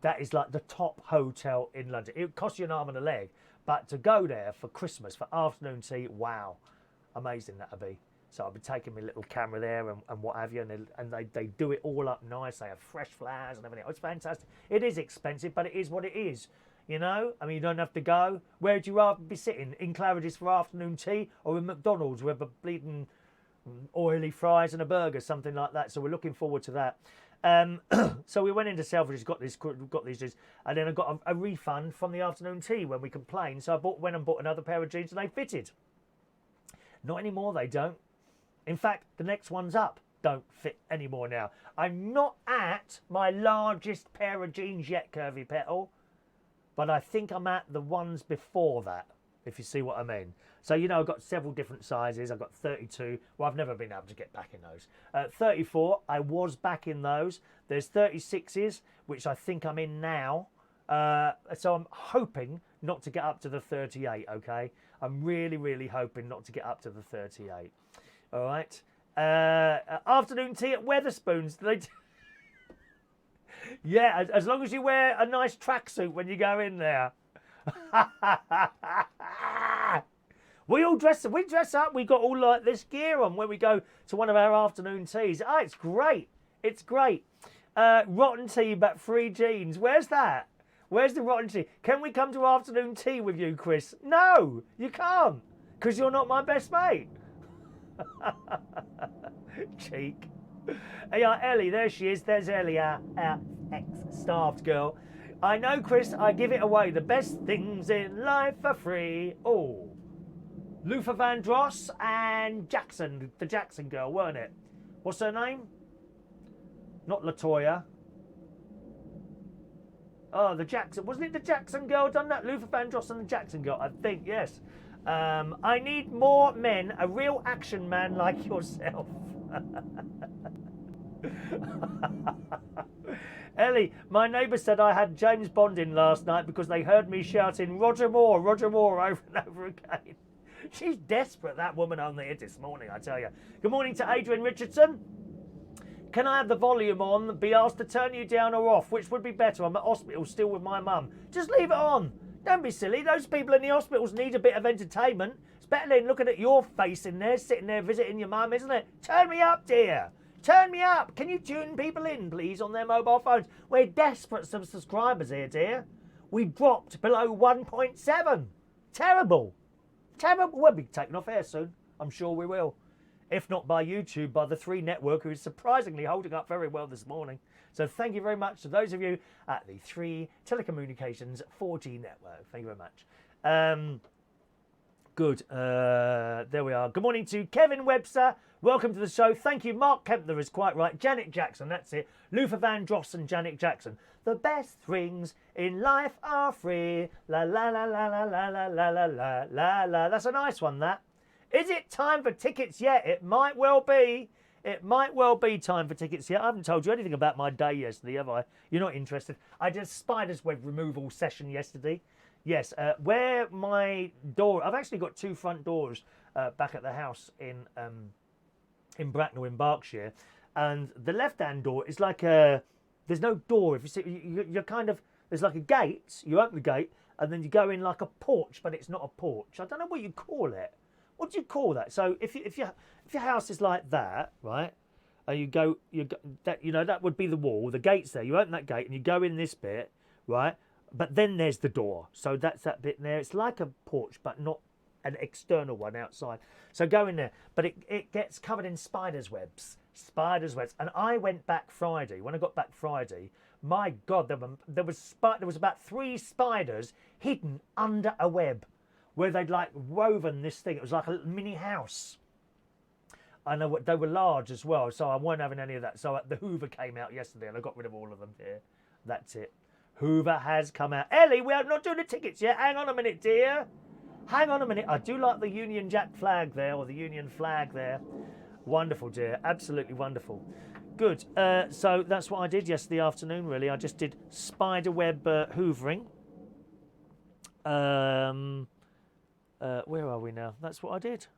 That is like the top hotel in London. It would cost you an arm and a leg. But to go there for Christmas, for afternoon tea, wow. Amazing that would be. So I'll be taking my little camera there and what have you, and they do it all up nice. They have fresh flowers and everything. Oh, it's fantastic. It is expensive, but it is what it is. You know, I mean, you don't have to go. Where would you rather be sitting? In Claridge's for afternoon tea, or in McDonald's with a bleeding oily fries and a burger, something like that. So we're looking forward to that. So we went into Selfridges, got these, and then I got a refund from the afternoon tea when we complained. So I went and bought another pair of jeans, and they fitted. Not anymore, they don't. In fact, the next ones up don't fit anymore now. I'm not at my largest pair of jeans yet, Curvy Petal, but I think I'm at the ones before that, if you see what I mean. So, you know, I've got several different sizes. I've got 32. Well, I've never been able to get back in those. 34, I was back in those. There's 36s, which I think I'm in now. So I'm hoping not to get up to the 38, okay? I'm really, really hoping not to get up to the 38. All right. Afternoon tea at Wetherspoons. Yeah, as long as you wear a nice tracksuit when you go in there. We dress up. We got all like this gear on when we go to one of our afternoon teas. Oh, it's great. It's great. Rotten tea, but free jeans. Where's that? Where's the rotten tea? Can we come to afternoon tea with you, Chris? No, you can't, because you're not my best mate. Cheek. Yeah, Ellie, there she is. There's Ellie, our ex-starved girl. I know, Chris, I give it away. The best things in life are free. Oh, Luther Vandross and Jackson, the Jackson girl, weren't it? What's her name? Not Latoya. Oh, the Jackson. Wasn't it the Jackson girl done that? Luther Vandross and the Jackson girl, I think, yes. I need more men, a real action man like yourself. Ellie, my neighbour said I had James Bond in last night because they heard me shouting Roger Moore over and over again. She's desperate, that woman on there this morning, I tell you. Good morning to Adrian Richardson. Can I have the volume on, be asked to turn you down or off? Which would be better? I'm at hospital still with my mum. Just leave it on. Don't be silly. Those people in the hospitals need a bit of entertainment. It's better than looking at your face in there, sitting there visiting your mum, isn't it? Turn me up, dear. Turn me up. Can you tune people in, please, on their mobile phones? We're desperate for subscribers here, dear. We dropped below 1.7. Terrible. Terrible. We'll be taken off air soon. I'm sure we will. If not by YouTube, by the 3 Network, who is surprisingly holding up very well this morning. So thank you very much to those of you at the 3 Telecommunications 4G Network. Thank you very much. Good. There we are. Good morning to Kevin Webster. Welcome to the show. Thank you. Mark Kempner is quite right. Janet Jackson, that's it. Luther Vandross and Janet Jackson. The best things in life are free. La la la la la la la la la la la la. That's a nice one, that. Is it time for tickets yet? It might well be. It might well be time for tickets yet. I haven't told you anything about my day yesterday, have I? You're not interested. I did a spider's web removal session yesterday. Yes, where my door... I've actually got 2 front doors back at the house in Bracknell in Berkshire. And the left-hand door is like a... There's no door. If you see, you're kind of... There's like a gate. You open the gate and then you go in like a porch, but it's not a porch. I don't know what you call it. What do you call that? So if your house is like that, right? And that would be the wall. The gate's there. You open that gate and you go in this bit, right? But then there's the door. So that's that bit there. It's like a porch, but not an external one outside. So go in there. But it gets covered in spiders' webs. Spiders' webs. And I went back Friday. When I got back Friday, my God, there was about 3 spiders hidden under a web. where they'd like woven this thing. It was like a mini house. I know they were large as well, so I wasn't having any of that. So the Hoover came out yesterday, and I got rid of all of them here. That's it. Hoover has come out. Ellie, we are not doing the tickets yet. Hang on a minute, dear. Hang on a minute. I do like the Union Jack flag there, or the Union flag there. Wonderful, dear. Absolutely wonderful. Good. So that's what I did yesterday afternoon, really. I just did spiderweb hoovering. Where are we now? That's what I did.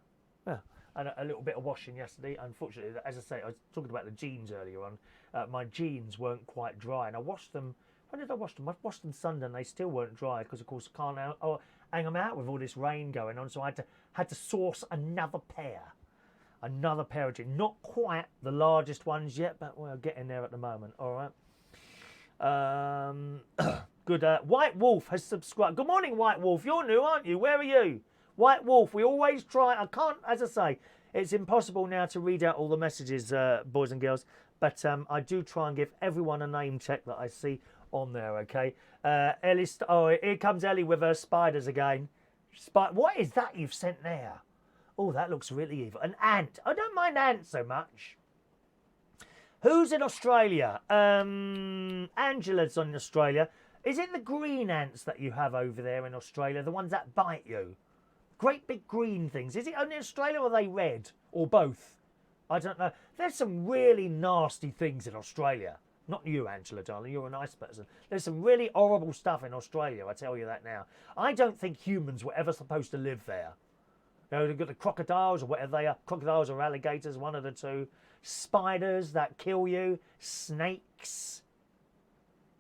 Yeah. And a little bit of washing yesterday. Unfortunately, as I say, I was talking about the jeans earlier on. My jeans weren't quite dry, and I washed them. When did I wash them? I washed them Sunday, and they still weren't dry because, of course, I can't hang them out with all this rain going on. So I had to source another pair of jeans. Not quite the largest ones yet, but we're getting there at the moment. All right. Good. White Wolf has subscribed. Good morning, White Wolf. You're new, aren't you? Where are you? White Wolf, we always try. I can't, as I say, it's impossible now to read out all the messages, boys and girls, but I do try and give everyone a name check that I see on there, okay? Ellie, here comes Ellie with her spiders again. What is that you've sent there? Oh, that looks really evil. An ant. I don't mind ants so much. Who's in Australia? Angela's in Australia. Is it the green ants that you have over there in Australia, the ones that bite you? Great big green things. Is it only in Australia or are they red? Or both? I don't know. There's some really nasty things in Australia. Not you, Angela, darling. You're a nice person. There's some really horrible stuff in Australia, I tell you that now. I don't think humans were ever supposed to live there. You know, they've got the crocodiles or whatever they are. Crocodiles or alligators, one of the two. Spiders that kill you. Snakes.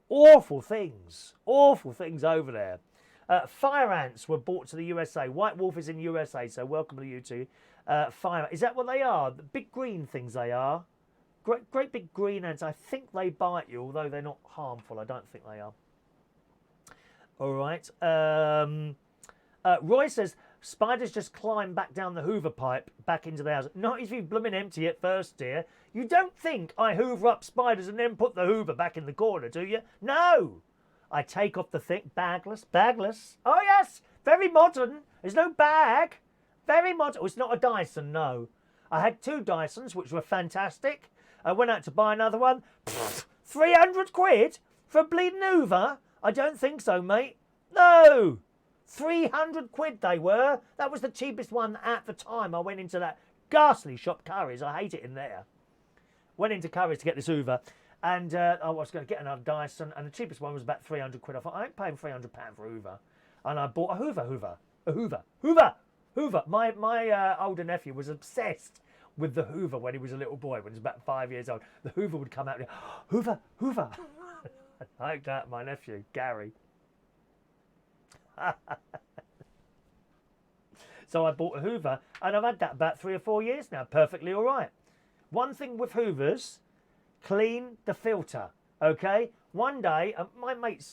Awful things. Awful things over there. Fire ants were brought to the USA. White Wolf is in USA, so welcome to you two. Is that what they are? The big green things they are. Great big green ants. I think they bite you, although they're not harmful. I don't think they are. All right. Roy says, spiders just climb back down the Hoover pipe back into the house. Not if you blooming empty it first, dear. You don't think I hoover up spiders and then put the Hoover back in the corner, do you? No. I take off the thing. Bagless. Oh, yes. Very modern. There's no bag. Very modern. Oh, it's not a Dyson, no. I had 2 Dysons, which were fantastic. I went out to buy another one. 300 quid for a bleeding Hoover? I don't think so, mate. No. 300 quid they were. That was the cheapest one at the time. I went into that ghastly shop, Curry's. I hate it in there. Went into Curry's to get this Hoover. And I was going to get another Dyson, and the cheapest one was about 300 quid. I thought, I ain't paying £300 for a Hoover. And I bought a Hoover. My older nephew was obsessed with the Hoover when he was a little boy, when he was about 5 years old. The Hoover would come out and go, Hoover. Like that, my nephew, Gary. So I bought a Hoover, and I've had that about 3 or 4 years now, perfectly all right. One thing with Hoovers, clean the filter, okay? One day, my mate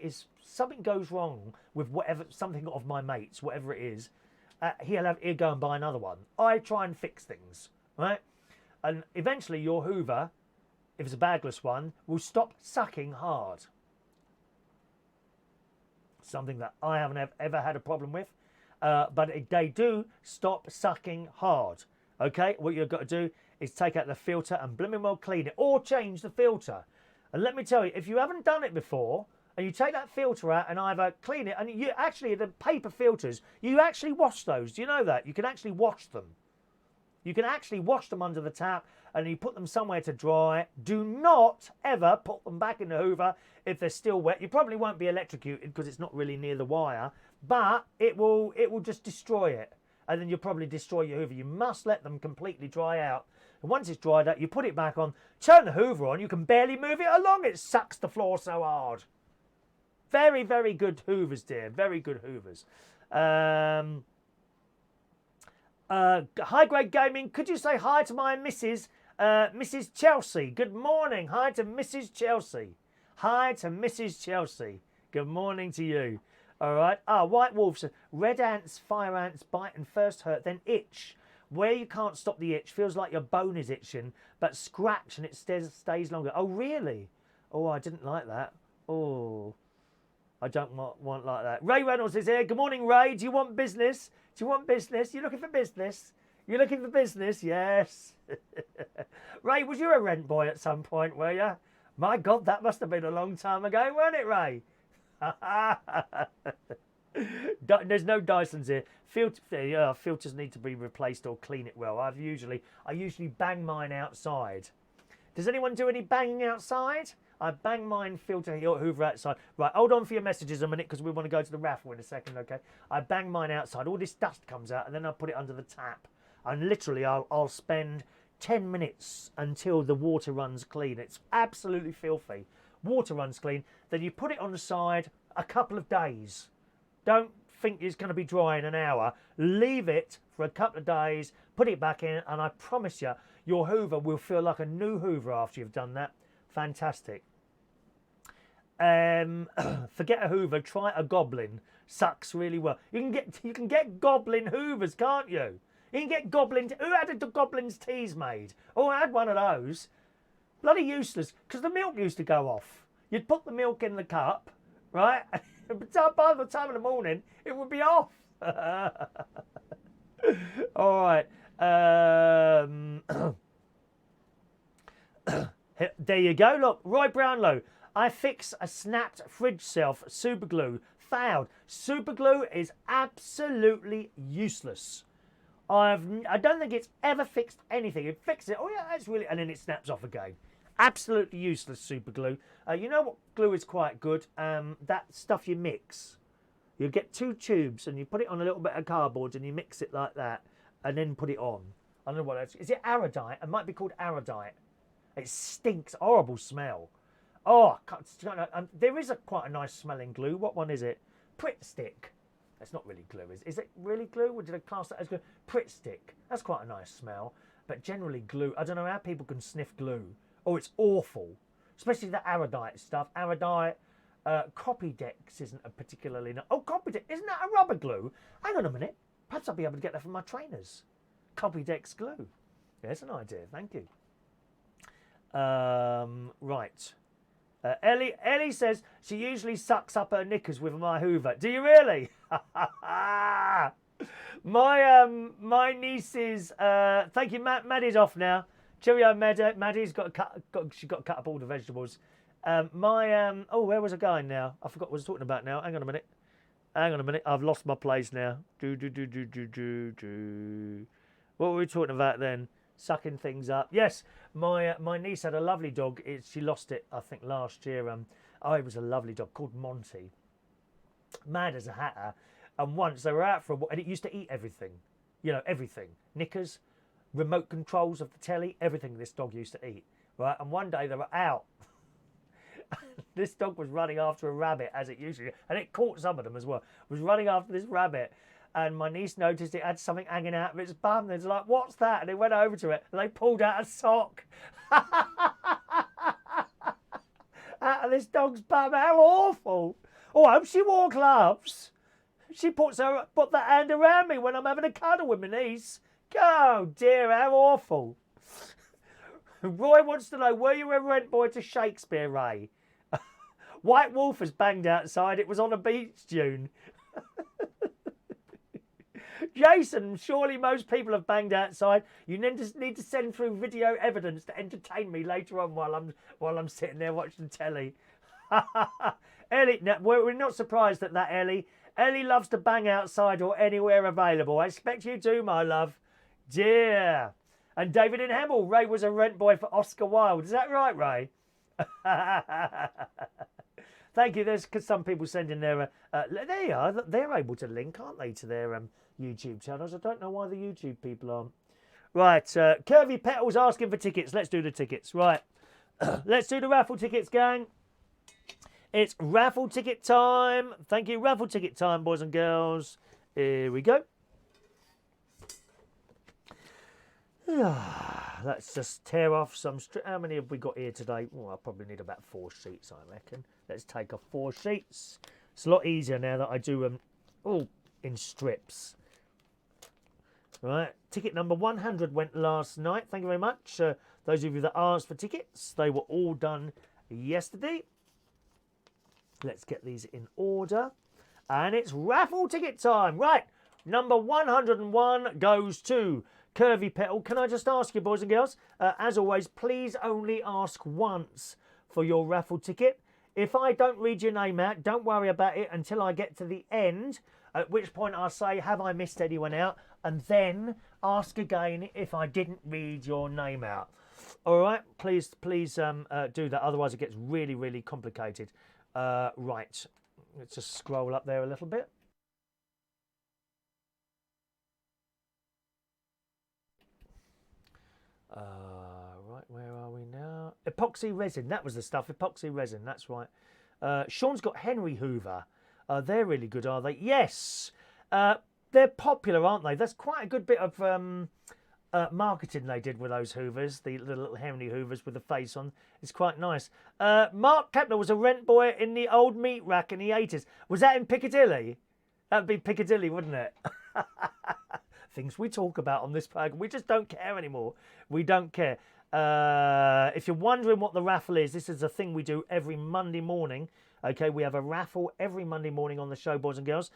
is, something goes wrong with something of my mates, whatever it is, he'll go and buy another one. I try and fix things, right? And eventually your Hoover, if it's a bagless one, will stop sucking hard. Something that I haven't ever had a problem with, but they do stop sucking hard, okay? What you've got to do is take out the filter and blooming well clean it, or change the filter. And let me tell you, if you haven't done it before, and you take that filter out and either clean it, and you actually, the paper filters, you actually wash those. Do you know that? You can actually wash them. You can actually wash them under the tap, and you put them somewhere to dry. Do not ever put them back in the Hoover if they're still wet. You probably won't be electrocuted because it's not really near the wire, but it will just destroy it. And then you'll probably destroy your Hoover. You must let them completely dry out. And once it's dried out, you put it back on, turn the Hoover on, you can barely move it along. It sucks the floor so hard. Very, very good Hoovers, dear. Very good Hoovers. High Grade Gaming, could you say hi to my Mrs. Chelsea? Good morning. Hi to Mrs. Chelsea. Hi to Mrs. Chelsea. Good morning to you. All right. White Wolf says, red ants, fire ants bite and first hurt, then itch. Where you can't stop the itch, feels like your bone is itching, but scratch and it stays longer. Oh, really? Oh, I didn't like that. Oh. I don't want like that. Ray Reynolds is here. Good morning, Ray. Do you want business? Do you want business? You looking for business? You looking for business? Yes. Ray, was you a rent boy at some point, were you? My God, that must have been a long time ago, weren't it, Ray? There's no Dysons here. Filters need to be replaced or clean it well. I usually bang mine outside. Does anyone do any banging outside? I bang mine filter Hoover outside. Right, hold on for your messages a minute because we want to go to the raffle in a second, okay? I bang mine outside. All this dust comes out and then I put it under the tap. And literally I'll spend 10 minutes until the water runs clean. It's absolutely filthy. Water runs clean. Then you put it on the side a couple of days. Don't think it's going to be dry in an hour. Leave it for a couple of days. Put it back in and I promise you, your Hoover will feel like a new Hoover after you've done that. Fantastic. Forget a Hoover, try a Goblin. Sucks really well. You can get Goblin Hoovers, can't you? You can get Goblin. Who had a Goblin's teas made? Oh, I had one of those. Bloody useless, because the milk used to go off. You'd put the milk in the cup, right? By the time of the morning, it would be off. All right. There you go. Look, Roy Brownlow. I fix a snapped fridge shelf. Super glue. Failed. Super glue is absolutely useless. I don't think it's ever fixed anything. It fixes it. Oh yeah, that's really, and then it snaps off again. Absolutely useless super glue. You know what glue is quite good? That stuff you mix. You get 2 tubes and you put it on a little bit of cardboard and you mix it like that and then put it on. I don't know what else. Is it Aradite? It might be called Aradite. It stinks. Horrible smell. Oh, there is quite a nice smelling glue. What one is it? Pritt Stick. That's not really glue. Is it really glue? Or did I class that as glue? Pritt Stick. That's quite a nice smell. But generally glue, I don't know how people can sniff glue. Oh, it's awful. Especially the Aradite stuff. Aradite, Copydex isn't a particularly... Oh, Copydex, isn't that a rubber glue? Hang on a minute. Perhaps I'll be able to get that from my trainers. Copydex glue. There's an idea. Thank you. Right. Ellie says she usually sucks up her knickers with my Hoover. Do you really? My niece's... thank you, Maddie's off now. Cheerio, Maddie's she's got to cut up all the vegetables. Oh, where was I going now? I forgot what I was talking about now. Hang on a minute. I've lost my place now. What were we talking about then? Sucking things up. Yes, my niece had a lovely dog. She lost it, I think, last year. It was a lovely dog called Monty. Mad as a hatter. And once they were out for a walk, and it used to eat everything. You know, everything. Knickers, remote controls of the telly, everything this dog used to eat. Right, and one day they were out. This dog was running after a rabbit, as it usually, and it caught some of them as well. It was running after this rabbit. And my niece noticed it had something hanging out of its bum. It's like, what's that? And they went over to it and they pulled out a sock. Out of this dog's bum. How awful. Oh, I hope she wore gloves. She put that hand around me when I'm having a cuddle with my niece. Oh dear, how awful. Roy wants to know, were you a rent boy to Shakespeare, Ray? White Wolf has banged outside. It was on a beach dune. Jason, surely most people have banged outside. You need to send through video evidence to entertain me later on while I'm sitting there watching telly. Ellie, no, we're not surprised at that, Ellie. Ellie loves to bang outside or anywhere available. I expect you to, my love. Dear. And David in Hemel, Ray was a rent boy for Oscar Wilde. Is that right, Ray? Thank you. There's some people sending their... there you are. They're able to link, aren't they, to their YouTube channels? I don't know why the YouTube people aren't. Right. Curvy Petals asking for tickets. Let's do the tickets. Right. Let's do the raffle tickets, gang. It's raffle ticket time. Thank you. Raffle ticket time, boys and girls. Here we go. Let's just tear off some... How many have we got here today? Oh, I'll probably need about 4 sheets, I reckon. Let's take off 4 sheets. It's a lot easier now that I do them all in strips. Right, ticket number 100 went last night. Thank you very much. Those of you that asked for tickets, they were all done yesterday. Let's get these in order. And it's raffle ticket time. Right, number 101 goes to Curvy Petal. Can I just ask you, boys and girls, as always, please only ask once for your raffle ticket. If I don't read your name out, don't worry about it until I get to the end, at which point I'll say, have I missed anyone out? And then ask again if I didn't read your name out. All right, please do that. Otherwise, it gets really, really complicated. Right, let's just scroll up there a little bit. Right, where are we now? Epoxy resin, that was the stuff. Epoxy resin, that's right. Sean's got Henry Hoover. They're really good, are they? Yes. They're popular, aren't they? That's quite a good bit of marketing they did with those Hoovers, the little Henry Hoovers with the face on. It's quite nice. Mark Kepler was a rent boy in the old meat rack in the 80s. Was that in Piccadilly? That would be Piccadilly, wouldn't it? Things we talk about on this program. We just don't care anymore. We don't care. If you're wondering what the raffle is, this is a thing we do every Monday morning. Okay, we have a raffle every Monday morning on the show, boys and girls.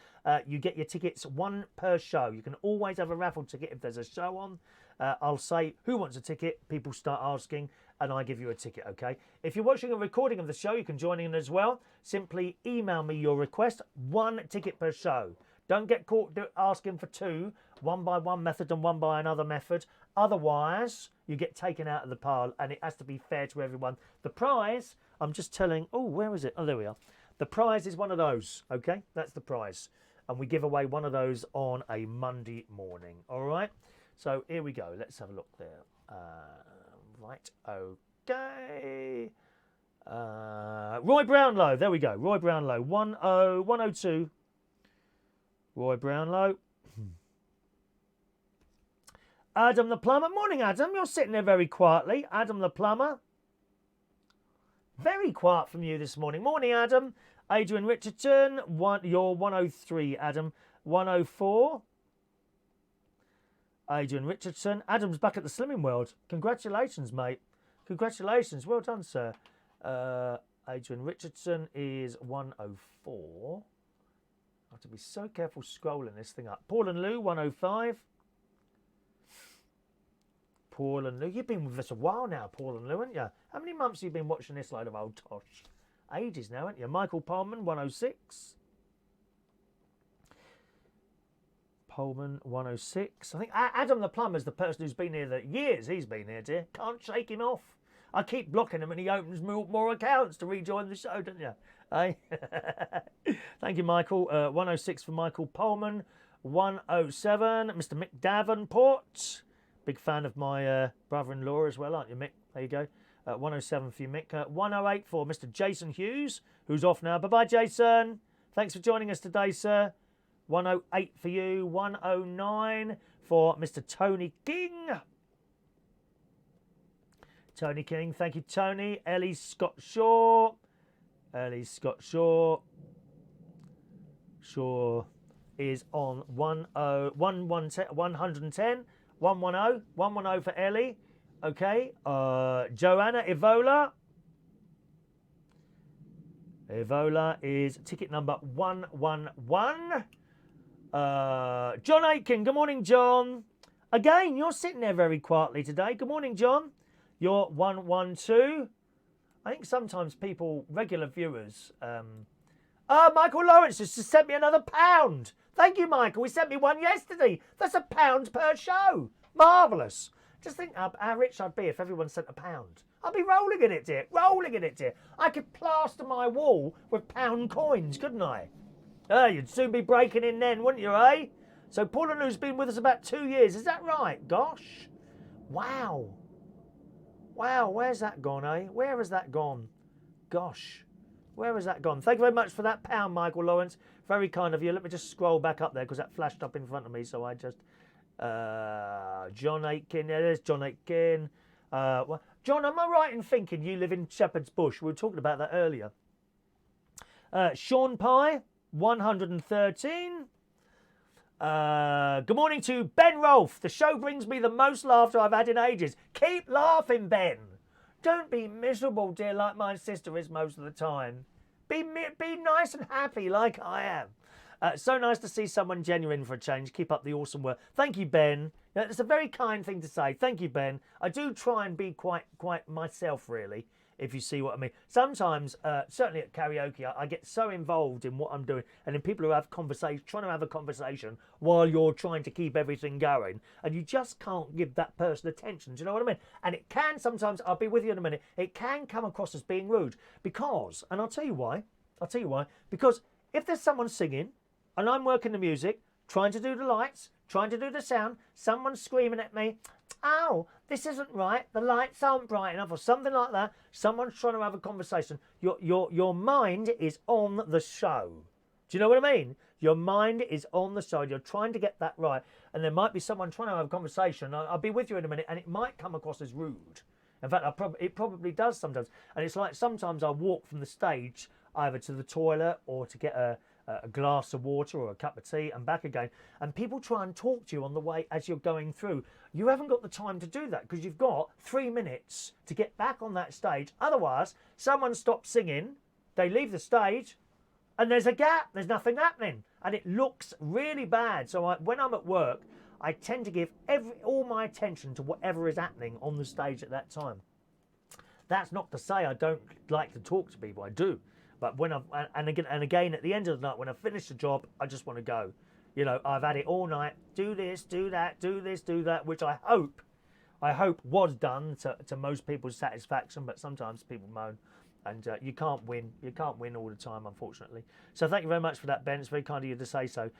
You get your tickets, one per show. You can always have a raffle ticket if there's a show on. I'll say, who wants a ticket? People start asking, and I give you a ticket, okay? If you're watching a recording of the show, you can join in as well. Simply email me your request, one ticket per show. Don't get caught asking for two, one by one method and one by another method. Otherwise, you get taken out of the pile, and it has to be fair to everyone. The prize, I'm just telling, oh, where is it? Oh, there we are. The prize is one of those, okay? That's the prize. And we give away one of those on a Monday morning, all right? So here we go. Let's have a look there. Right, okay. Roy Brownlow, there we go. Roy Brownlow, 102. Roy Brownlow. Adam the Plumber. Morning, Adam. You're sitting there very quietly. Adam the Plumber. Very quiet from you this morning. Morning, Adam. Adrian Richardson. You're 103, Adam. 104. Adrian Richardson. Adam's back at the Slimming World. Congratulations, mate. Congratulations. Well done, sir. Adrian Richardson is 104. I have to be so careful scrolling this thing up. Paul and Lou, 105. Paul and Lou. You've been with us a while now, Paul and Lou, haven't you? How many months have you been watching this load of old tosh? Ages now, haven't you? Michael Pullman, 106. Pullman, 106. I think Adam the Plumber's the person who's been here the years he's been here, dear. Can't shake him off. I keep blocking him and he opens more accounts to rejoin the show, don't you? Eh? Thank you, Michael. 106 for Michael Pullman. 107, Mr. Mick Davenport. Big fan of my brother-in-law as well, aren't you, Mick? There you go. 107 for you, Mick. 108 for Mr. Jason Hughes, who's off now. Bye-bye, Jason. Thanks for joining us today, sir. 108 for you. 109 for Mr. Tony King. Tony King. Thank you, Tony. Ellie Scott Shaw. Ellie Scott Shaw. Shaw is on 110. 110 for Ellie. Okay. Joanna Evola. Evola is ticket number 111. John Aitken. Good morning, John. Again, you're sitting there very quietly today. Good morning, John. You're 112. I think sometimes people, regular viewers... Michael Lawrence has just sent me another £1. Thank you, Michael. He sent me one yesterday. That's £1 per show. Marvellous. Just think how rich I'd be if everyone sent £1. I'd be rolling in it, dear. Rolling in it, dear. I could plaster my wall with £1 coins, couldn't I? You'd soon be breaking in then, wouldn't you, eh? So Paul and Lou's been with us about 2 years. Is that right? Gosh. Wow. Wow, where's that gone, eh? Where has that gone? Gosh. Where has that gone? Thank you very much for that £1, Michael Lawrence. Very kind of you. Let me just scroll back up there because that flashed up in front of me. So I just... John Aitken. Yeah, there's John Aitken. John, am I right in thinking you live in Shepherd's Bush? We were talking about that earlier. Sean Pye, 113. Good morning to Ben Rolfe. The show brings me the most laughter I've had in ages. Keep laughing, Ben. Don't be miserable, dear, like my sister is most of the time. Be nice and happy like I am. So nice to see someone genuine for a change. Keep up the awesome work. Thank you, Ben. It's a very kind thing to say. Thank you, Ben. I do try and be quite myself, really, if you see what I mean. Sometimes, certainly at karaoke, I get so involved in what I'm doing, and in people who have trying to have a conversation while you're trying to keep everything going, and you just can't give that person attention. Do you know what I mean? And it can sometimes, I'll be with you in a minute, it can come across as being rude because, and I'll tell you why, because if there's someone singing, and I'm working the music, trying to do the lights, trying to do the sound, someone's screaming at me, "Oh, this isn't right, the lights aren't bright enough," or something like that. Someone's trying to have a conversation. Your mind is on the show. Do you know what I mean? Your mind is on the show. You're trying to get that right. And there might be someone trying to have a conversation. I'll be with you in a minute, and it might come across as rude. In fact, it probably does sometimes. And it's like sometimes I walk from the stage either to the toilet or to get a glass of water or a cup of tea and back again, and people try and talk to you on the way as you're going through. You haven't got the time to do that because you've got 3 minutes to get back on that stage. Otherwise, someone stops singing, they leave the stage, and there's a gap, there's nothing happening, and it looks really bad. So when I'm at work, I tend to give all my attention to whatever is happening on the stage at that time. That's not to say I don't like to talk to people, I do. But when and again at the end of the night, when I finish the job, I just want to go. You know, I've had it all night. Do this, do that, do this, do that, which I hope was done to most people's satisfaction. But sometimes people moan, and you can't win. You can't win all the time, unfortunately. So thank you very much for that, Ben. It's very kind of you to say so.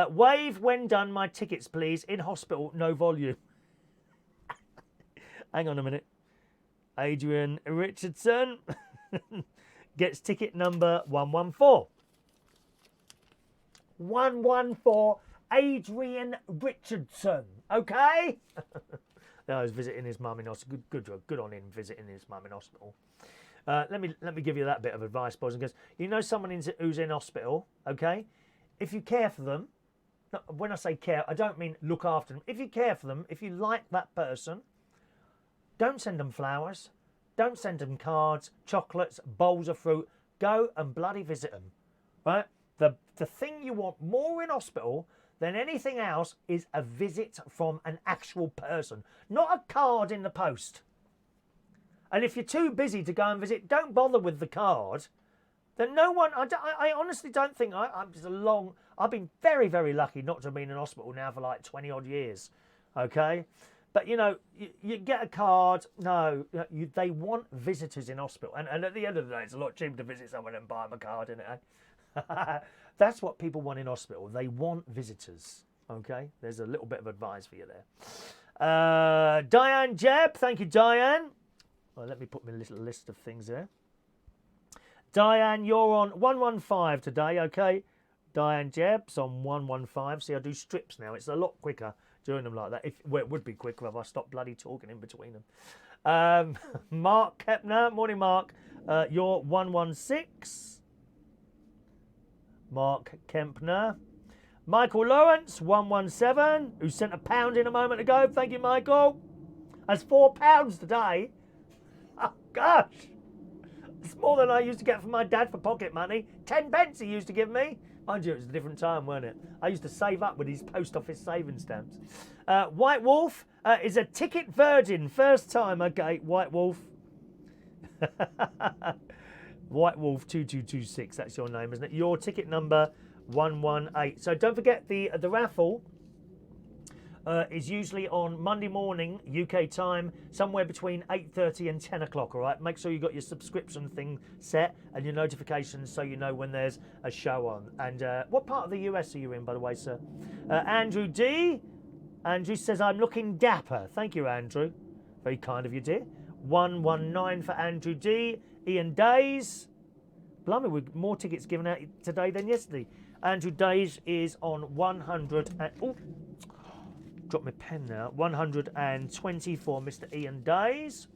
Wave when done. My tickets, please. In hospital, no volume. Hang on a minute. Adrian Richardson. Gets ticket number 114. 114, Adrian Richardson. Okay? I was visiting his mum in hospital. Good on him visiting his mum in hospital. Let me give you that bit of advice, boys and girls. You know someone who's in hospital, okay? If you care for them, when I say care, I don't mean look after them. If you care for them, if you like that person, don't send them flowers. Don't send them cards, chocolates, bowls of fruit. Go and bloody visit them, right? The thing you want more in hospital than anything else is a visit from an actual person, not a card in the post. And if you're too busy to go and visit, don't bother with the card. Then no one, I honestly don't think, I've been very, very lucky not to have been in hospital now for like 20 odd years, okay? But, you know, you get a card. No, they want visitors in hospital. And at the end of the day, it's a lot cheaper to visit someone and buy them a card, isn't it? Eh? That's what people want in hospital. They want visitors. Okay? There's a little bit of advice for you there. Diane Jebb. Thank you, Diane. Well, let me put my little list of things there. Diane, you're on 115 today, okay? Diane Jebb's on 115. See, I do strips now. It's a lot quicker doing them like that. It would be quicker if I stopped bloody talking in between them. Mark Kepner, morning Mark. You're 116. Mark Kempner. Michael Lawrence, 117, who sent £1 in a moment ago. Thank you, Michael. That's £4 today. Oh, gosh. It's more than I used to get from my dad for pocket money. 10 pence he used to give me. Mind you, it was a different time, weren't it? I used to save up with his post office saving stamps. White Wolf is a ticket virgin. First time, okay, White Wolf. White Wolf 2226, that's your name, isn't it? Your ticket number 118. So don't forget the raffle is usually on Monday morning, UK time, somewhere between 8:30 and 10 o'clock, all right? Make sure you got your subscription thing set and your notifications so you know when there's a show on. And what part of the US are you in, by the way, sir? Andrew D. Andrew says, I'm looking dapper. Thank you, Andrew. Very kind of you, dear. 119 for Andrew D. Ian Days. Blimey, with more tickets given out today than yesterday. Andrew Days is on 100 and... Oh, drop my pen now. 120 for Mr. Ian Days.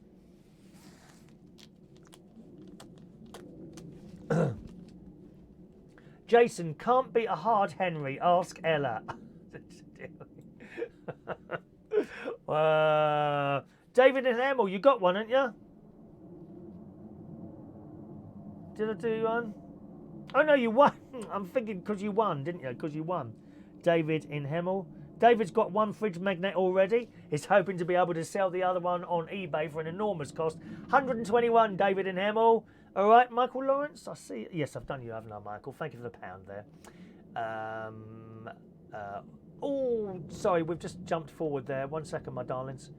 Jason, can't beat a hard Henry. Ask Ella. David and Hemel, you got one, haven't you? Did I do one? Oh no, you won. I'm thinking because you won, didn't you? Because you won. David in Hemel. David's got one fridge magnet already. He's hoping to be able to sell the other one on eBay for an enormous cost. 121, David in Hemel. All right, Michael Lawrence. I see. Yes, I've done you, haven't I, Michael? Thank you for the pound there. Oh, sorry, we've just jumped forward there. 1 second, my darlings.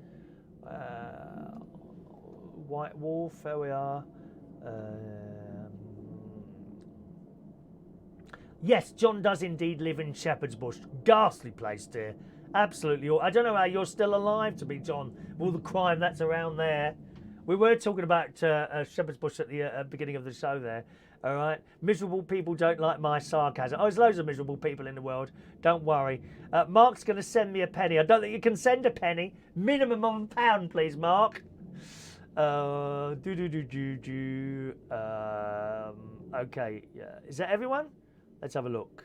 White Wolf, there we are. Yes, John does indeed live in Shepherd's Bush. Ghastly place, dear. Absolutely. I don't know how you're still alive to be, John, with all the crime that's around there. We were talking about Shepherd's Bush at the beginning of the show there. All right? Miserable people don't like my sarcasm. Oh, there's loads of miserable people in the world. Don't worry. Mark's going to send me a penny. I don't think you can send a penny. Minimum of £1, please, Mark. Okay. Is that everyone? Let's have a look.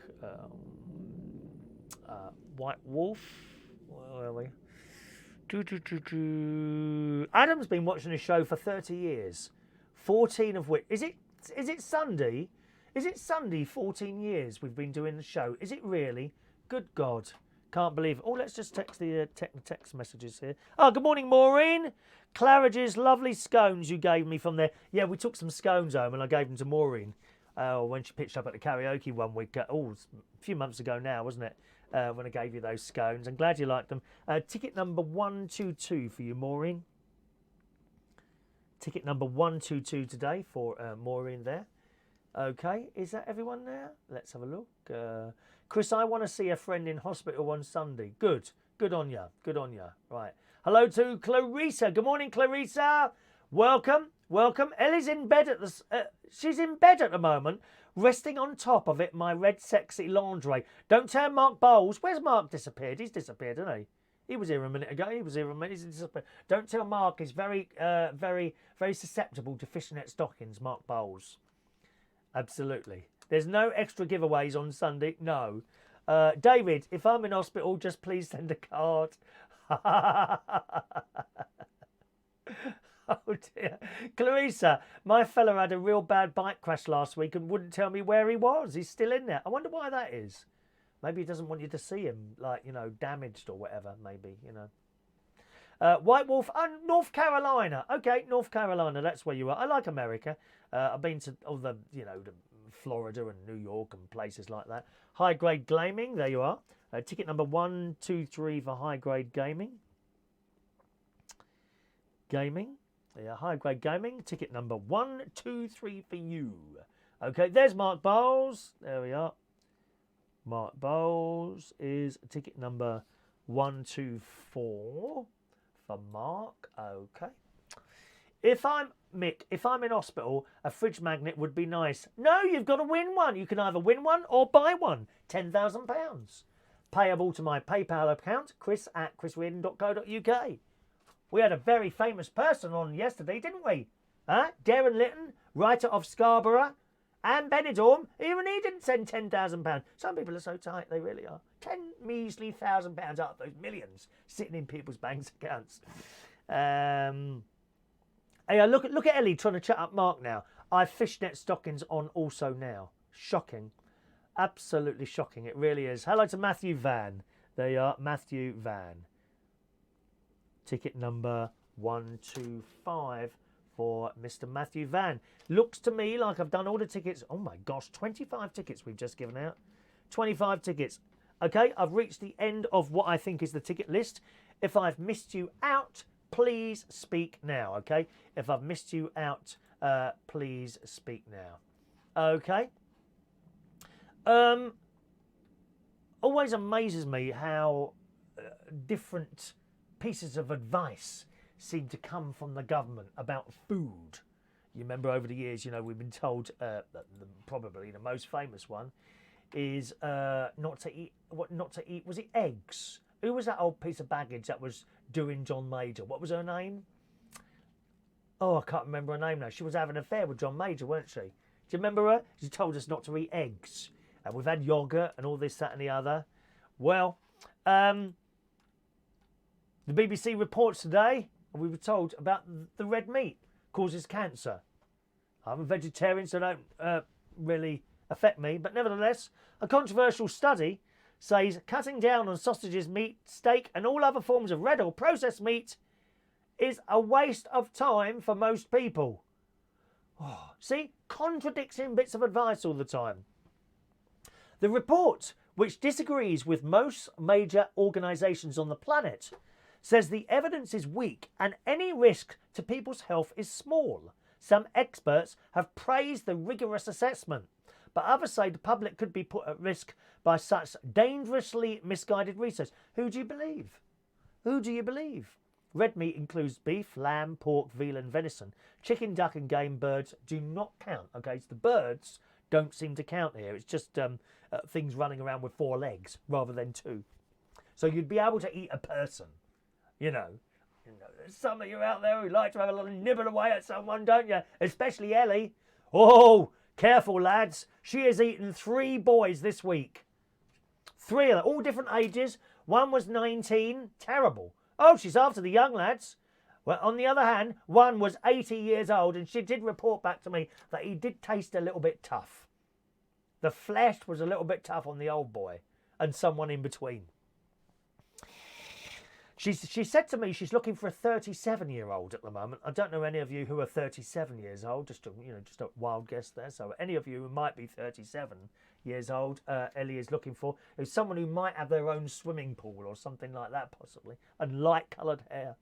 White Wolf. Where are we? Adam's been watching the show for 30 years. 14 of which... Is it Sunday? Is it Sunday 14 years we've been doing the show? Is it really? Good God. Can't believe it. Oh, let's just text the text messages here. Oh, good morning, Maureen. Claridge's lovely scones you gave me from there. Yeah, we took some scones home and I gave them to Maureen. When she pitched up at the karaoke 1 week, a few months ago now, wasn't it? When I gave you those scones. I'm glad you liked them. Ticket number 122 for you, Maureen. Ticket number 122 today for Maureen there. Okay, is that everyone there? Let's have a look. Chris, I want to see a friend in hospital on Sunday. Good on ya. Good on ya. Right. Hello to Clarissa. Good morning, Clarissa. Welcome. Ellie's in bed at the... she's in bed at the moment, resting on top of it, my red sexy lingerie. Don't tell Mark Bowles. Where's Mark disappeared? He's disappeared, hasn't he? He was here a minute ago. He's disappeared. Don't tell Mark. He's very susceptible to fishnet stockings, Mark Bowles. Absolutely. There's no extra giveaways on Sunday. No. David, if I'm in hospital, just please send a card. Oh dear. Clarissa, my fella had a real bad bike crash last week and wouldn't tell me where he was. He's still in there. I wonder why that is. Maybe he doesn't want you to see him, like, damaged or whatever, maybe, White Wolf, North Carolina. Okay, North Carolina, that's where you are. I like America. I've been to all the, the Florida and New York and places like that. High Grade Gaming, there you are. Ticket number 123 for High Grade Gaming. Yeah, High Grade Gaming, ticket number 123 for you. Okay, there's Mark Bowles. There we are. Mark Bowles is ticket number 124 for Mark. Okay. If I'm in hospital, a fridge magnet would be nice. No, you've got to win one. You can either win one or buy one. £10,000. Payable to my PayPal account, chris@chrisreardon.co.uk. We had a very famous person on yesterday, didn't we? Darren Litton, writer of Scarborough, and Benidorm. Even he didn't send £10,000. Some people are so tight, they really are. 10 measly £1,000 out of those millions sitting in people's bank accounts. Hey, look at Ellie trying to chat up Mark now. I've fishnet stockings on also now. Shocking. Absolutely shocking. It really is. Hello to Matthew Van. There you are, Matthew Van. Ticket number 125 for Mr. Matthew Van. Looks to me like I've done all the tickets. Oh my gosh, 25 tickets we've just given out. 25 tickets. Okay, I've reached the end of what I think is the ticket list. If I've missed you out, please speak now, okay? If I've missed you out, please speak now. Okay? Always amazes me how different pieces of advice seem to come from the government about food. You remember over the years, we've been told probably the most famous one is not to eat. Was it eggs? Who was that old piece of baggage that was doing John Major? What was her name? Oh, I can't remember her name now. She was having an affair with John Major, weren't she? Do you remember her? She told us not to eat eggs. And we've had yoghurt and all this, that and the other. Well, the BBC reports today, and we were told about the red meat causes cancer. I'm a vegetarian, so I don't really affect me, but nevertheless, a controversial study says cutting down on sausages, meat, steak and all other forms of red or processed meat is a waste of time for most people. Oh, see, contradicting bits of advice all the time. The report, which disagrees with most major organisations on the planet, says the evidence is weak and any risk to people's health is small. Some experts have praised the rigorous assessment, but others say the public could be put at risk by such dangerously misguided research. Who do you believe? Who do you believe? Red meat includes beef, lamb, pork, veal and venison. Chicken, duck and game birds do not count. Okay, so the birds don't seem to count here. It's just things running around with 4 legs rather than 2. So you'd be able to eat a person, you know. There's some of you out there who like to have a little nibble away at someone, don't you? Especially Ellie. Oh, careful, lads. She has eaten 3 boys this week. 3 of them, all different ages. One was 19. Terrible. Oh, she's after the young lads. Well, on the other hand, one was 80 years old, and she did report back to me that he did taste a little bit tough. The flesh was a little bit tough on the old boy, and someone in between. She said to me she's looking for a 37-year-old at the moment. I don't know any of you who are 37 years old. Just a wild guess there. So any of you who might be 37 years old, Ellie is looking for is someone who might have their own swimming pool or something like that, possibly, and light-coloured hair.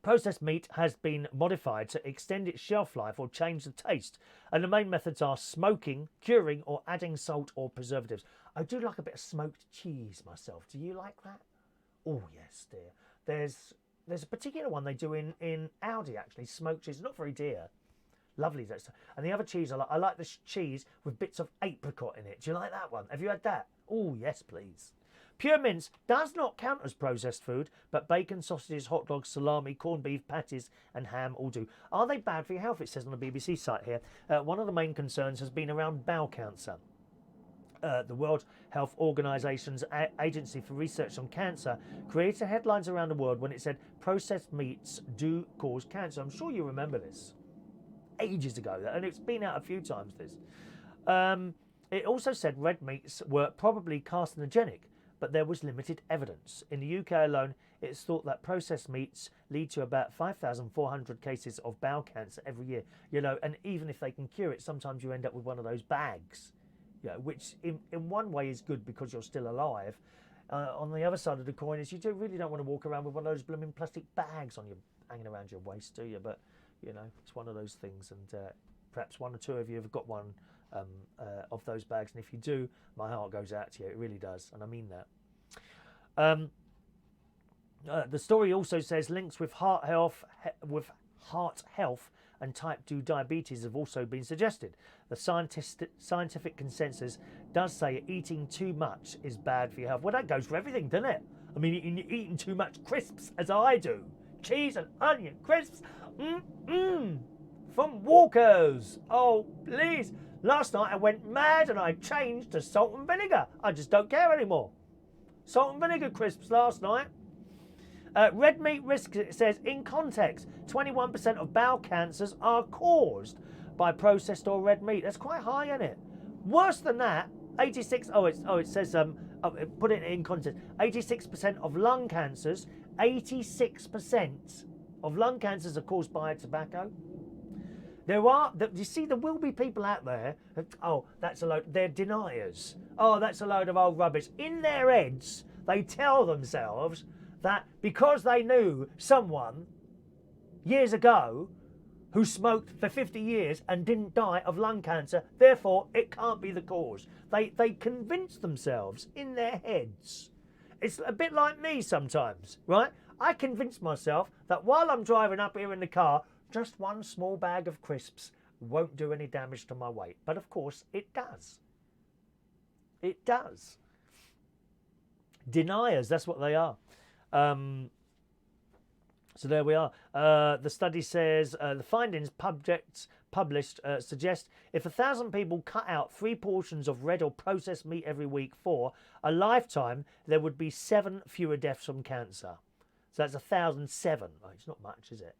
Processed meat has been modified to extend its shelf life or change the taste, and the main methods are smoking, curing, or adding salt or preservatives. I do like a bit of smoked cheese myself. Do you like that? Oh yes, dear. There's a particular one they do in Aldi actually, smoked cheese. Not very dear. Lovely that stuff. And the other cheese I like the cheese with bits of apricot in it. Do you like that one? Have you had that? Oh yes, please. Pure mince does not count as processed food, but bacon, sausages, hot dogs, salami, corned beef, patties and ham all do. Are they bad for your health? It says on the BBC site here. One of the main concerns has been around bowel cancer. The World Health Organization's Agency for Research on Cancer created headlines around the world when it said processed meats do cause cancer. I'm sure you remember this. Ages ago, and it's been out a few times, this. It also said red meats were probably carcinogenic, but there was limited evidence. In the UK alone, it's thought that processed meats lead to about 5,400 cases of bowel cancer every year. You know, and even if they can cure it, sometimes you end up with one of those bags, you know, which in one way is good because you're still alive. On the other side of the coin is you really don't want to walk around with one of those blooming plastic bags on your hanging around your waist, do you? But you know, it's one of those things, and perhaps one or two of you have got one of those bags, and if you do, my heart goes out to you. It really does, and I mean that. The story also says links with heart health and type 2 diabetes have also been suggested. The scientific consensus does say eating too much is bad for your health. Well, that goes for everything, doesn't it? I mean, eating too much crisps, as I do, cheese and onion crisps, from Walker's. Oh, please. Last night I went mad and I changed to salt and vinegar. I just don't care anymore. Salt and vinegar crisps last night. Red meat risk, it says, in context, 21% of bowel cancers are caused by processed or red meat. That's quite high, isn't it? Worse than that, 86. It says put it in context. 86% of lung cancers. 86% of lung cancers are caused by tobacco. You see, there will be people out there. That's a load. They're deniers. Oh, that's a load of old rubbish. In their heads, they tell themselves that because they knew someone years ago who smoked for 50 years and didn't die of lung cancer, therefore it can't be the cause. They convince themselves in their heads. It's a bit like me sometimes, right? I convince myself that while I'm driving up here in the car, just one small bag of crisps won't do any damage to my weight. But of course it does. It does. Deniers, that's what they are. So there we are. The study says the findings published suggest if 1,000 people cut out 3 portions of red or processed meat every week for a lifetime, there would be 7 fewer deaths from cancer. So that's 1,007. Oh, it's not much, is it?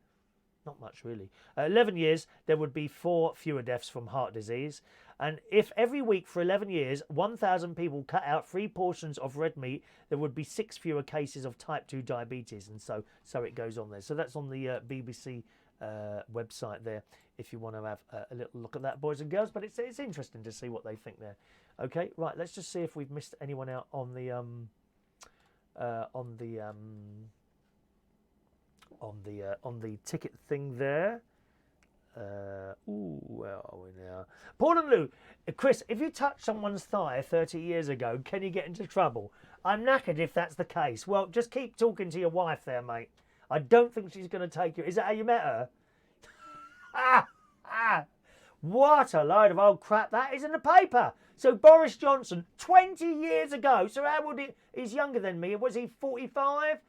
Not much, really. 11 years, there would be 4 fewer deaths from heart disease. And if every week for 11 years, 1,000 people cut out 3 portions of red meat, there would be 6 fewer cases of type 2 diabetes. And so it goes on there. So that's on the BBC website there, if you want to have a little look at that, boys and girls. But it's interesting to see what they think there. Okay, right. Let's just see if we've missed anyone out on the ticket thing there. Where are we now? Paul and Lou, Chris, if you touch someone's thigh 30 years ago, can you get into trouble? I'm knackered if that's the case. Well, just keep talking to your wife there, mate. I don't think she's going to take you. Is that how you met her? What a load of old crap that is in the paper. So Boris Johnson, 20 years ago. So how old he's younger than me. Was he 45?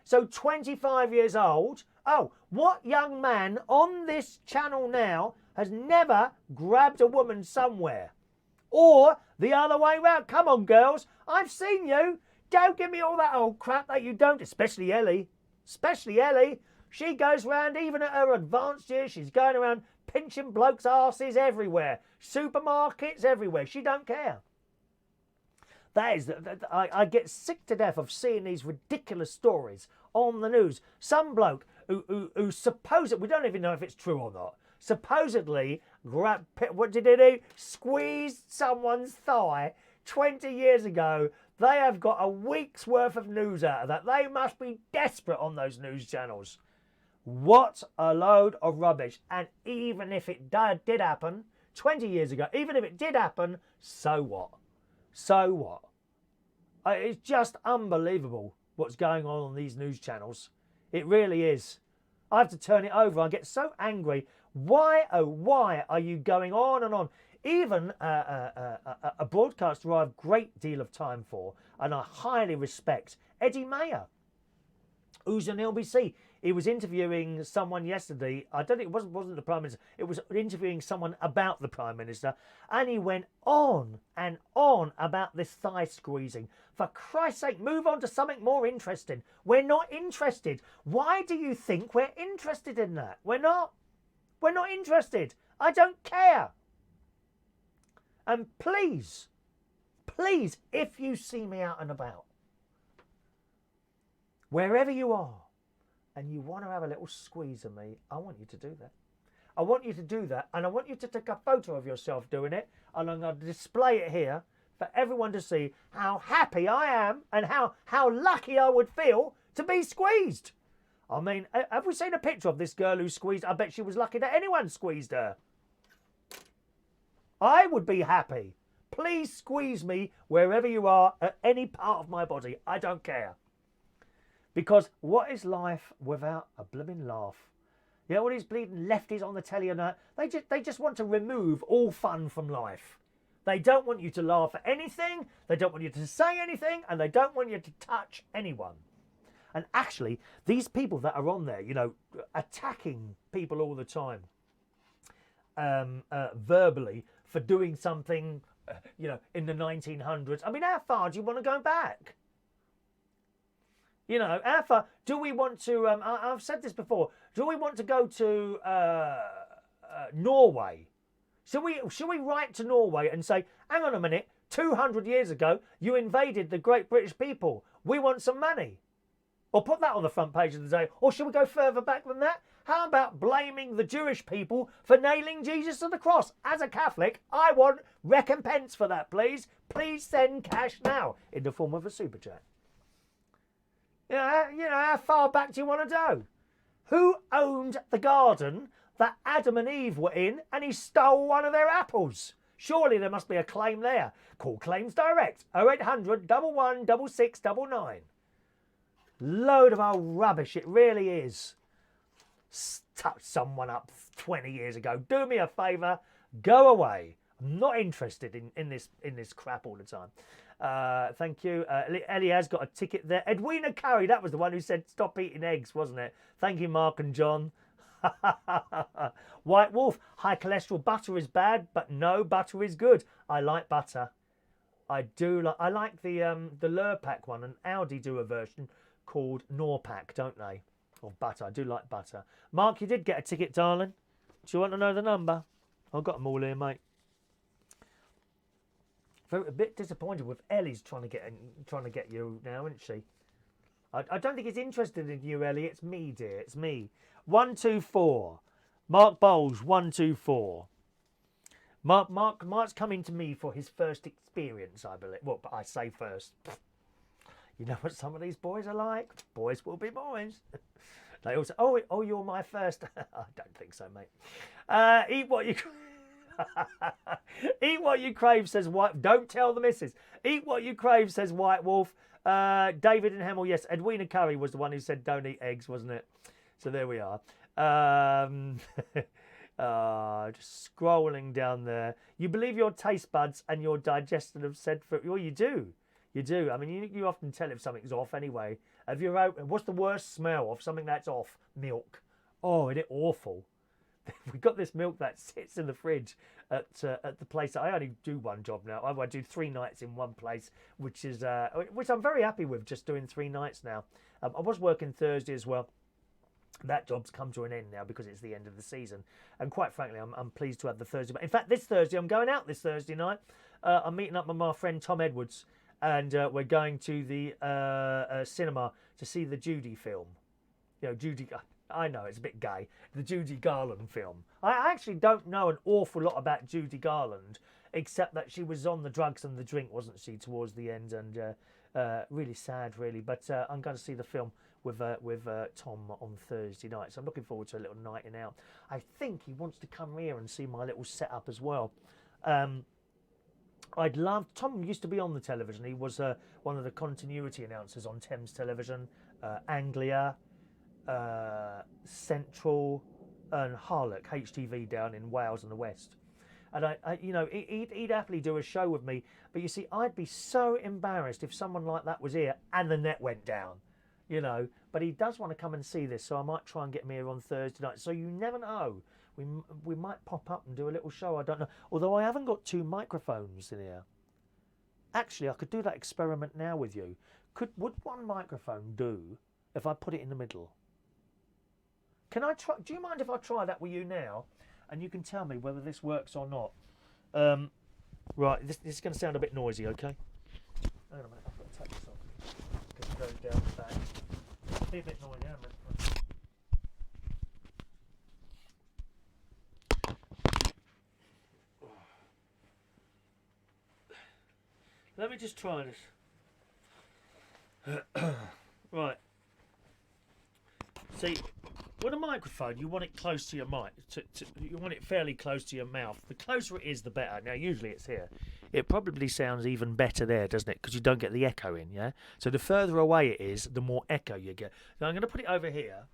So 25 years old. Oh, what young man on this channel now has never grabbed a woman somewhere? Or the other way round. Come on, girls. I've seen you. Don't give me all that old crap that you don't. Especially Ellie. Especially Ellie. She goes round, even at her advanced years, she's going around pinching blokes' arses everywhere. Supermarkets everywhere. She don't care. I get sick to death of seeing these ridiculous stories on the news. Some bloke who supposedly, we don't even know if it's true or not, supposedly, what did he do? Squeezed someone's thigh 20 years ago. They have got a week's worth of news out of that. They must be desperate on those news channels. What a load of rubbish. And even if it did happen 20 years ago, even if it did happen, so what? So what? It's just unbelievable what's going on these news channels. It really is. I have to turn it over. I get so angry. Why, oh, why are you going on and on? Even a broadcaster I have a great deal of time for, and I highly respect, Eddie Mayer, who's on LBC. He was interviewing someone yesterday. I don't think it wasn't the Prime Minister. It was interviewing someone about the Prime Minister. And he went on and on about this thigh squeezing. For Christ's sake, move on to something more interesting. We're not interested. Why do you think we're interested in that? We're not. We're not interested. I don't care. And please, please, if you see me out and about, wherever you are, and you want to have a little squeeze of me, I want you to do that. I want you to do that, and I want you to take a photo of yourself doing it, and I'm going to display it here for everyone to see how happy I am and how lucky I would feel to be squeezed. I mean, have we seen a picture of this girl who squeezed? I bet she was lucky that anyone squeezed her. I would be happy. Please squeeze me wherever you are, at any part of my body. I don't care. Because what is life without a blooming laugh? You know, all these bleeding lefties on the telly and that, they just want to remove all fun from life. They don't want you to laugh at anything, they don't want you to say anything, and they don't want you to touch anyone. And actually, these people that are on there, you know, attacking people all the time, verbally, for doing something, you know, in the 1900s. I mean, how far do you want to go back? You know, how far do we want to, I've said this before, do we want to go to Norway? Should we write to Norway and say, hang on a minute, 200 years ago, you invaded the great British people. We want some money. Or put that on the front page of the day. Or should we go further back than that? How about blaming the Jewish people for nailing Jesus to the cross? As a Catholic, I want recompense for that, please. Please send cash now in the form of a super chat. You know, how far back do you want to go? Who owned the garden that Adam and Eve were in and he stole one of their apples? Surely there must be a claim there. Call Claims Direct. 0800 11 6699. Load of old rubbish, it really is. Touch someone up 20 years ago. Do me a favour, go away. I'm not interested in this crap all the time. Thank you. Ellie has got a ticket there. Edwina Curry, that was the one who said stop eating eggs, wasn't it? Thank you, Mark and John. White Wolf, high cholesterol butter is bad, but no, butter is good. I like butter. I like the Lurpak one, and Audi do a version called Norpak, don't they? Or butter. I do like butter. Mark, you did get a ticket, darling. Do you want to know the number? I've got them all here, mate. A bit disappointed with Ellie's trying to get you now, isn't she? I don't think he's interested in you, Ellie. It's me, dear. It's me. 124. Mark Bowles, 124. Mark's coming to me for his first experience, I believe. Well, but I say first. You know what some of these boys are like? Boys will be boys. They also, oh, you're my first. I don't think so, mate. Eat what you eat what you crave, says White. Don't tell the missus. Eat what you crave, says White Wolf. David and Hemel, yes. Edwina Curry was the one who said don't eat eggs, wasn't it? So there we are. Just scrolling down there. You believe your taste buds and your digestion have said for well, you do. You do. I mean, you often tell if something's off anyway. Have you what's the worst smell of something that's off? Milk. Oh, isn't it awful? We've got this milk that sits in the fridge at the place. I only do one job now. I do 3 nights in one place, which I'm very happy with. Just doing 3 nights now. I was working Thursday as well. That job's come to an end now because it's the end of the season. And quite frankly, I'm pleased to have the Thursday. But in fact, this Thursday, I'm going out this Thursday night. I'm meeting up with my friend Tom Edwards. And we're going to the cinema to see the Judy film. You know, Judy, I know it's a bit gay, the Judy Garland film. I actually don't know an awful lot about Judy Garland, except that she was on the drugs and the drink, wasn't she, towards the end, and really sad, really. But I'm going to see the film with Tom on Thursday night, so I'm looking forward to a little nighting out. I think he wants to come here and see my little setup as well. Tom used to be on the television. He was one of the continuity announcers on Thames Television, Anglia, Central, and Harlech, HTV down in Wales and the West. And he'd happily do a show with me. But you see, I'd be so embarrassed if someone like that was here and the net went down, you know. But he does want to come and see this, so I might try and get him here on Thursday night. So you never know. We might pop up and do a little show. I don't know. Although I haven't got 2 microphones in here. Actually, I could do that experiment now with you. Would one microphone do if I put it in the middle? Can I try? Do you mind if I try that with you now? And you can tell me whether this works or not. Right, this is going to sound a bit noisy, okay? Hang on a minute, I've got to take this off. Because it goes down the back. Be a bit noisy, haven't it? Let me just try this. Right. See, with a microphone, you want it close to your mic. You want it fairly close to your mouth. The closer it is, the better. Now, usually it's here. It probably sounds even better there, doesn't it? Because you don't get the echo in, yeah? So the further away it is, the more echo you get. Now, I'm going to put it over here.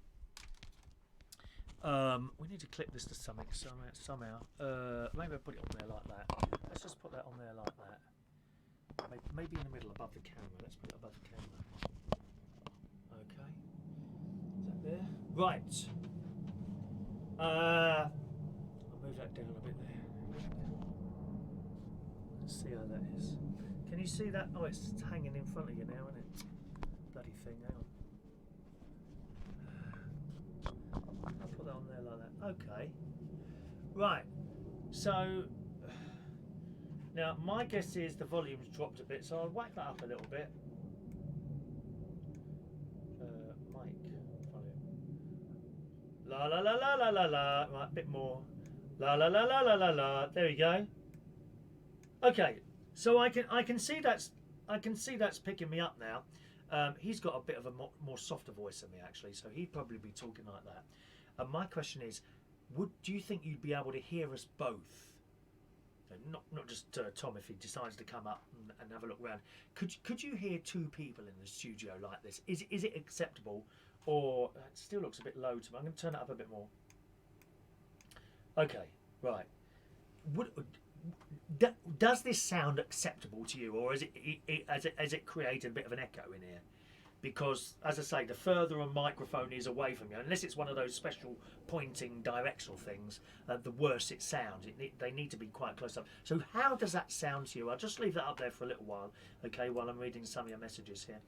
We need to clip this to something somehow. Maybe I'll put it on there like that. Let's just put that on there like that. Maybe in the middle above the camera. Let's put it above the camera. Okay. Is that there? Right. I'll move that down a bit there. Let's see how that is. Can you see that? Oh, it's hanging in front of you now, isn't it? Bloody thing, hang on. I'll put that on there like that. Okay. Right. So, now my guess is the volume's dropped a bit, so I'll whack that up a little bit. Mic. La la la la la la la. Right, a bit more. La la la la la la la. There we go. Okay, so I can see that's picking me up now. He's got a bit of a more softer voice than me actually, so he'd probably be talking like that. And my question is, do you think you'd be able to hear us both? Not just Tom if he decides to come up and have a look around. Could you hear 2 people in the studio like this? Is it acceptable, or it still looks a bit low to me? I'm going to turn it up a bit more. Okay, right. Does this sound acceptable to you, or has it created a bit of an echo in here? Because, as I say, the further a microphone is away from you, unless it's one of those special pointing directional things, the worse it sounds. They need to be quite close up. So how does that sound to you? I'll just leave that up there for a little while, okay, while I'm reading some of your messages here.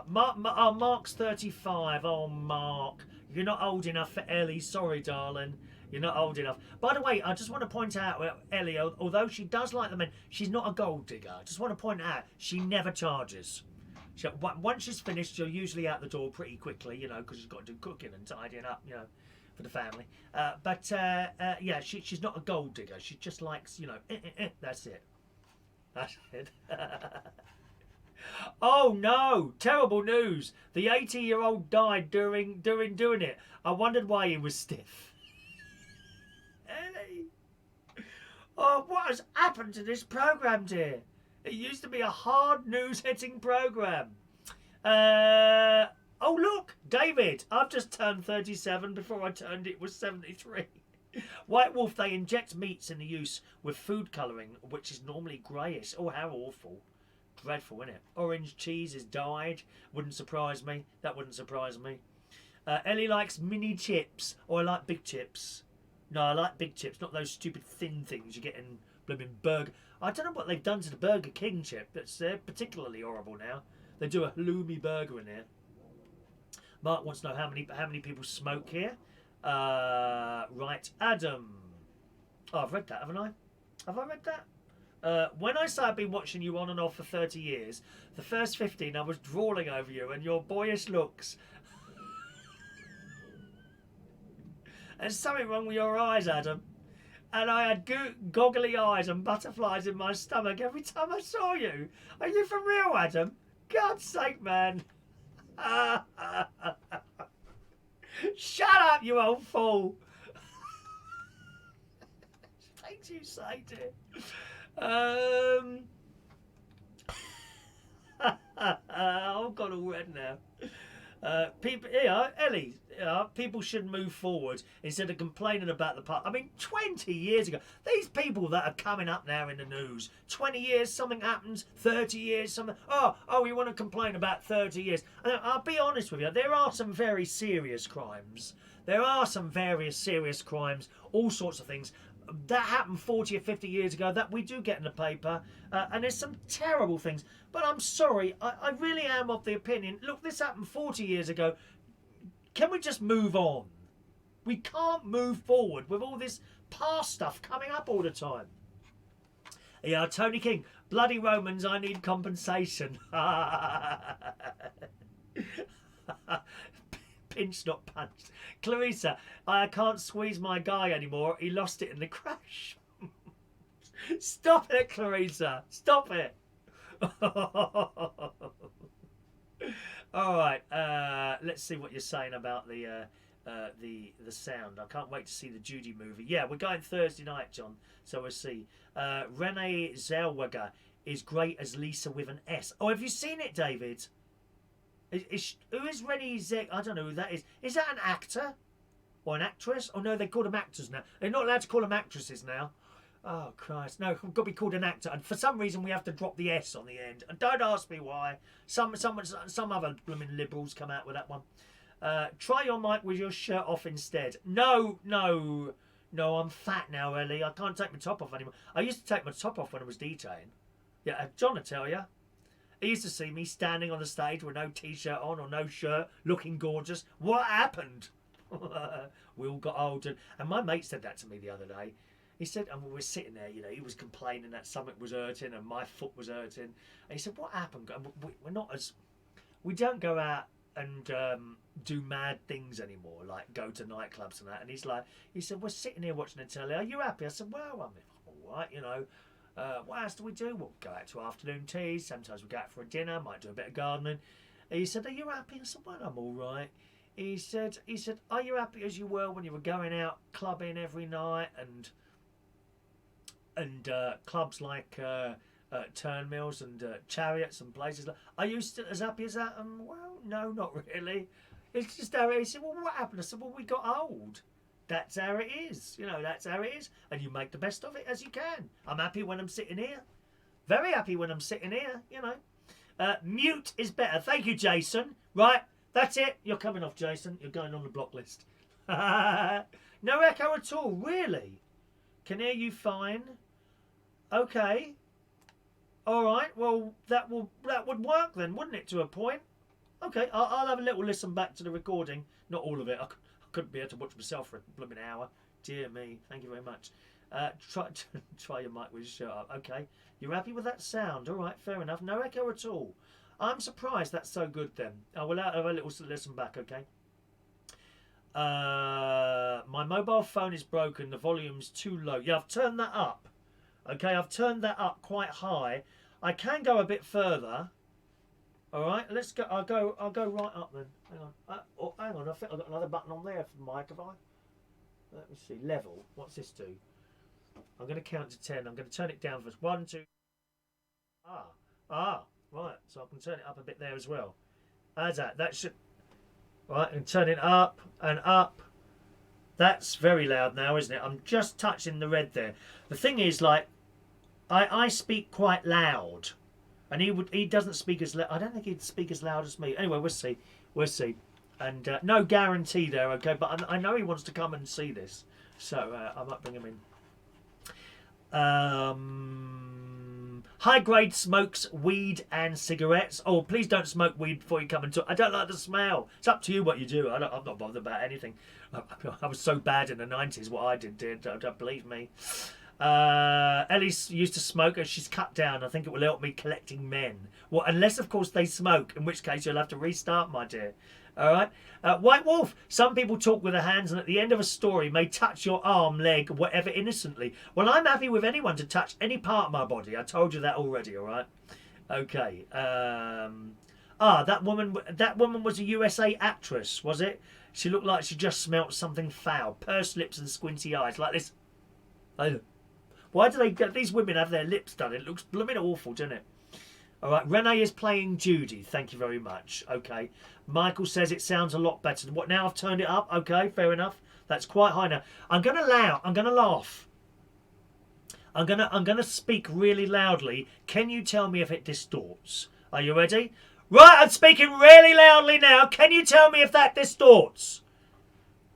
Mark's 35. Oh, Mark, you're not old enough for Ellie. Sorry, darling. You're not old enough. By the way, I just want to point out, Ellie, although she does like the men, she's not a gold digger. I just want to point out, she never charges. Once she's finished, she'll usually out the door pretty quickly, you know, because she's got to do cooking and tidying up, you know, for the family. Yeah, she's not a gold digger. She just likes, you know, that's it. That's it. Oh no! Terrible news. The 80-year-old died during doing it. I wondered why he was stiff. Ellie. Oh, what has happened to this programme, dear? It used to be a hard news-hitting programme. Oh, look, David. I've just turned 37. Before I turned it was 73. White Wolf, they inject meats in the use with food colouring, which is normally greyish. Oh, how awful. Dreadful, isn't it? Orange cheese is dyed. Wouldn't surprise me. That wouldn't surprise me. Ellie likes mini chips. Or I like big chips. No, I like big chips, not those stupid thin things you get in blooming burger. I don't know what they've done to the Burger King chip. They're particularly horrible now. They do a halloumi burger in there. Mark wants to know how many people smoke here. Right, Adam. Oh, I've read that, haven't I? Have I read that? When I say I've been watching you on and off for 30 years, the first 15 I was drawling over you and your boyish looks. There's something wrong with your eyes, Adam. And I had goggly eyes and butterflies in my stomach every time I saw you. Are you for real, Adam? God's sake, man. Shut up, you old fool. Things you say, dear. I've got all red now. People, Ellie, people should move forward instead of complaining about the past. I mean, 20 years ago, these people that are coming up now in the news, 20 years, something happens, 30 years, something. Oh, you want to complain about 30 years? And I'll be honest with you, there are some very serious crimes. There are some various serious crimes, all sorts of things that happened 40 or 50 years ago that we do get in the paper, and there's some terrible things. But I'm sorry, I really am of the opinion, look, this happened 40 years ago. Can we just move on? We can't move forward with all this past stuff coming up all the time. Yeah, Tony King, bloody Romans, I need compensation. Pinched, not punched. Clarissa, I can't squeeze my guy anymore. He lost it in the crash. Stop it, Clarissa. Stop it. All right. Let's see what you're saying about the sound. I can't wait to see the Judy movie. Yeah, we're going Thursday night, John. So we'll see. Renee Zellweger is great as Lisa with an S. Oh, have you seen it, David? Who is Renee Zellweger? I don't know who that is. Is that an actor or an actress? Oh no, they call them actors now. They're not allowed to call them actresses now. Oh Christ, no, we've got to be called an actor. And for some reason, we have to drop the S on the end. And don't ask me why. Some other blooming liberals come out with that one. Try your mic with your shirt off instead. No, I'm fat now, Ellie. I can't take my top off anymore. I used to take my top off when I was DJing. Yeah, John will tell you. He used to see me standing on the stage with no t-shirt on or no shirt, looking gorgeous. What happened? We all got old. And my mate said that to me the other day. He said, and we were sitting there, you know, he was complaining that something was hurting and my foot was hurting. And he said, what happened? We don't go out and do mad things anymore, like go to nightclubs and that. And he said, we're sitting here watching the telly. Are you happy? I said, well, I'm all right, you know. What else do we do? We'll go out to afternoon teas. Sometimes we go out for a dinner. Might do a bit of gardening. He said, are you happy? I said, well, I'm all right. He said, are you happy as you were when you were going out clubbing every night and clubs like Turnmills and Chariots and places like? Are you still as happy as that? Well, no, not really. It's just how it is. He said, well, what happened? I said, well, we got old. That's how it is. You know, that's how it is. And you make the best of it as you can. I'm happy when I'm sitting here. Very happy when I'm sitting here, you know. Mute is better. Thank you, Jason. Right, that's it. You're coming off, Jason. You're going on the block list. No echo at all, really. Can hear you fine. Okay. All right. Well, that would work then, wouldn't it? To a point. Okay. I'll have a little listen back to the recording. Not all of it. I couldn't be able to watch myself for a blooming hour. Dear me. Thank you very much. Try your mic with your shirt up. Okay. You're happy with that sound? All right. Fair enough. No echo at all. I'm surprised that's so good then. I will have a little listen back. Okay. My mobile phone is broken. The volume's too low. Yeah, I've turned that up. Okay, I've turned that up quite high. I can go a bit further. All right, let's go. I'll go right up then. Hang on. Hang on. I think I've got another button on there for the mic. Have I? Let me see. Level. What's this do? I'm going to count to 10. I'm going to turn it down first. 1, 2. Right. So I can turn it up a bit there as well. How's that? That should. Right, and turn it up and up. That's very loud now, isn't it? I'm just touching the red there. The thing is, like, I speak quite loud, and he doesn't speak as loud. I don't think he'd speak as loud as me. Anyway, we'll see. And no guarantee there, okay? But I know he wants to come and see this, so I might bring him in. High grade smokes weed and cigarettes. Oh, please don't smoke weed before you come and talk. I don't like the smell. It's up to you what you do. I'm not bothered about anything. I was so bad in the 90s. What I did. Don't believe me. Ellie used to smoke and she's cut down. I think it will help me collecting men. Well, unless, of course, they smoke, in which case you'll have to restart, my dear. All right. White Wolf. Some people talk with their hands and at the end of a story may touch your arm, leg, whatever innocently. Well, I'm happy with anyone to touch any part of my body. I told you that already, all right? Okay. That woman was a USA actress, was it? She looked like she just smelt something foul. Pursed lips and squinty eyes like this. Why do these women have their lips done? It looks blooming awful, doesn't it? All right, Renee is playing Judy. Thank you very much. Okay. Michael says it sounds a lot better. What now? I've turned it up. Okay, fair enough. That's quite high now. I'm gonna laugh. I'm gonna speak really loudly. Can you tell me if it distorts? Are you ready? Right, I'm speaking really loudly now. Can you tell me if that distorts?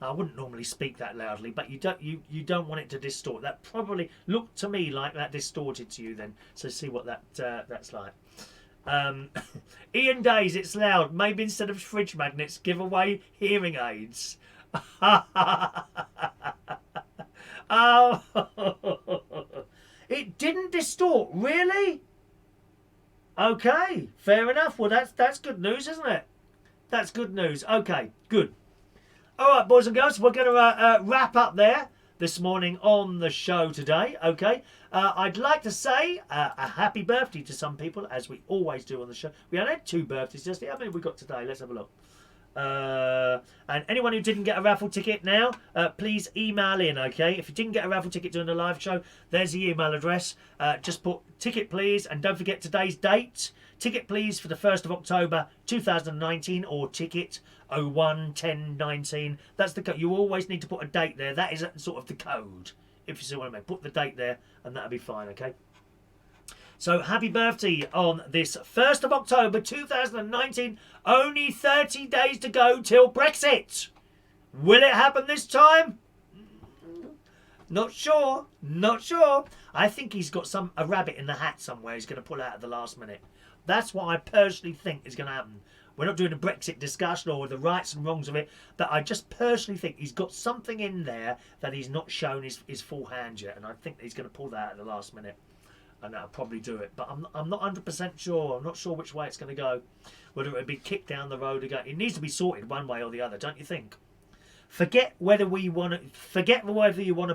I wouldn't normally speak that loudly, but you don't want it to distort. That probably looked to me like that distorted to you then. So see what that's like. Ian Days, it's loud. Maybe instead of fridge magnets, give away hearing aids. Oh, it didn't distort, really? Okay, fair enough. Well, that's good news, isn't it? That's good news. Okay, good. All right, boys and girls, we're going to wrap up there this morning on the show today, okay? I'd like to say a happy birthday to some people, as we always do on the show. We only had 2 birthdays just here. How many have we got today? Let's have a look. And anyone who didn't get a raffle ticket now, please email in, okay? If you didn't get a raffle ticket during the live show, there's the email address. Just put ticket, please, and don't forget today's date. Ticket, please, for the 1st of October 2019, or ticket 01/10/19. That's the code. You always need to put a date there. That is sort of the code, if you see what I mean. Put the date there, and that'll be fine, okay? So happy birthday on this 1st of October 2019. Only 30 days to go till Brexit. Will it happen this time? Not sure. Not sure. I think he's got a rabbit in the hat somewhere he's going to pull out at the last minute. That's what I personally think is going to happen. We're not doing a Brexit discussion or the rights and wrongs of it, but I just personally think he's got something in there that he's not shown his full hand yet, and I think he's going to pull that out at the last minute, and that'll probably do it. But I'm not 100% sure. I'm not sure which way it's going to go, whether it'll be kicked down the road again. It needs to be sorted one way or the other, don't you think? Forget whether you want to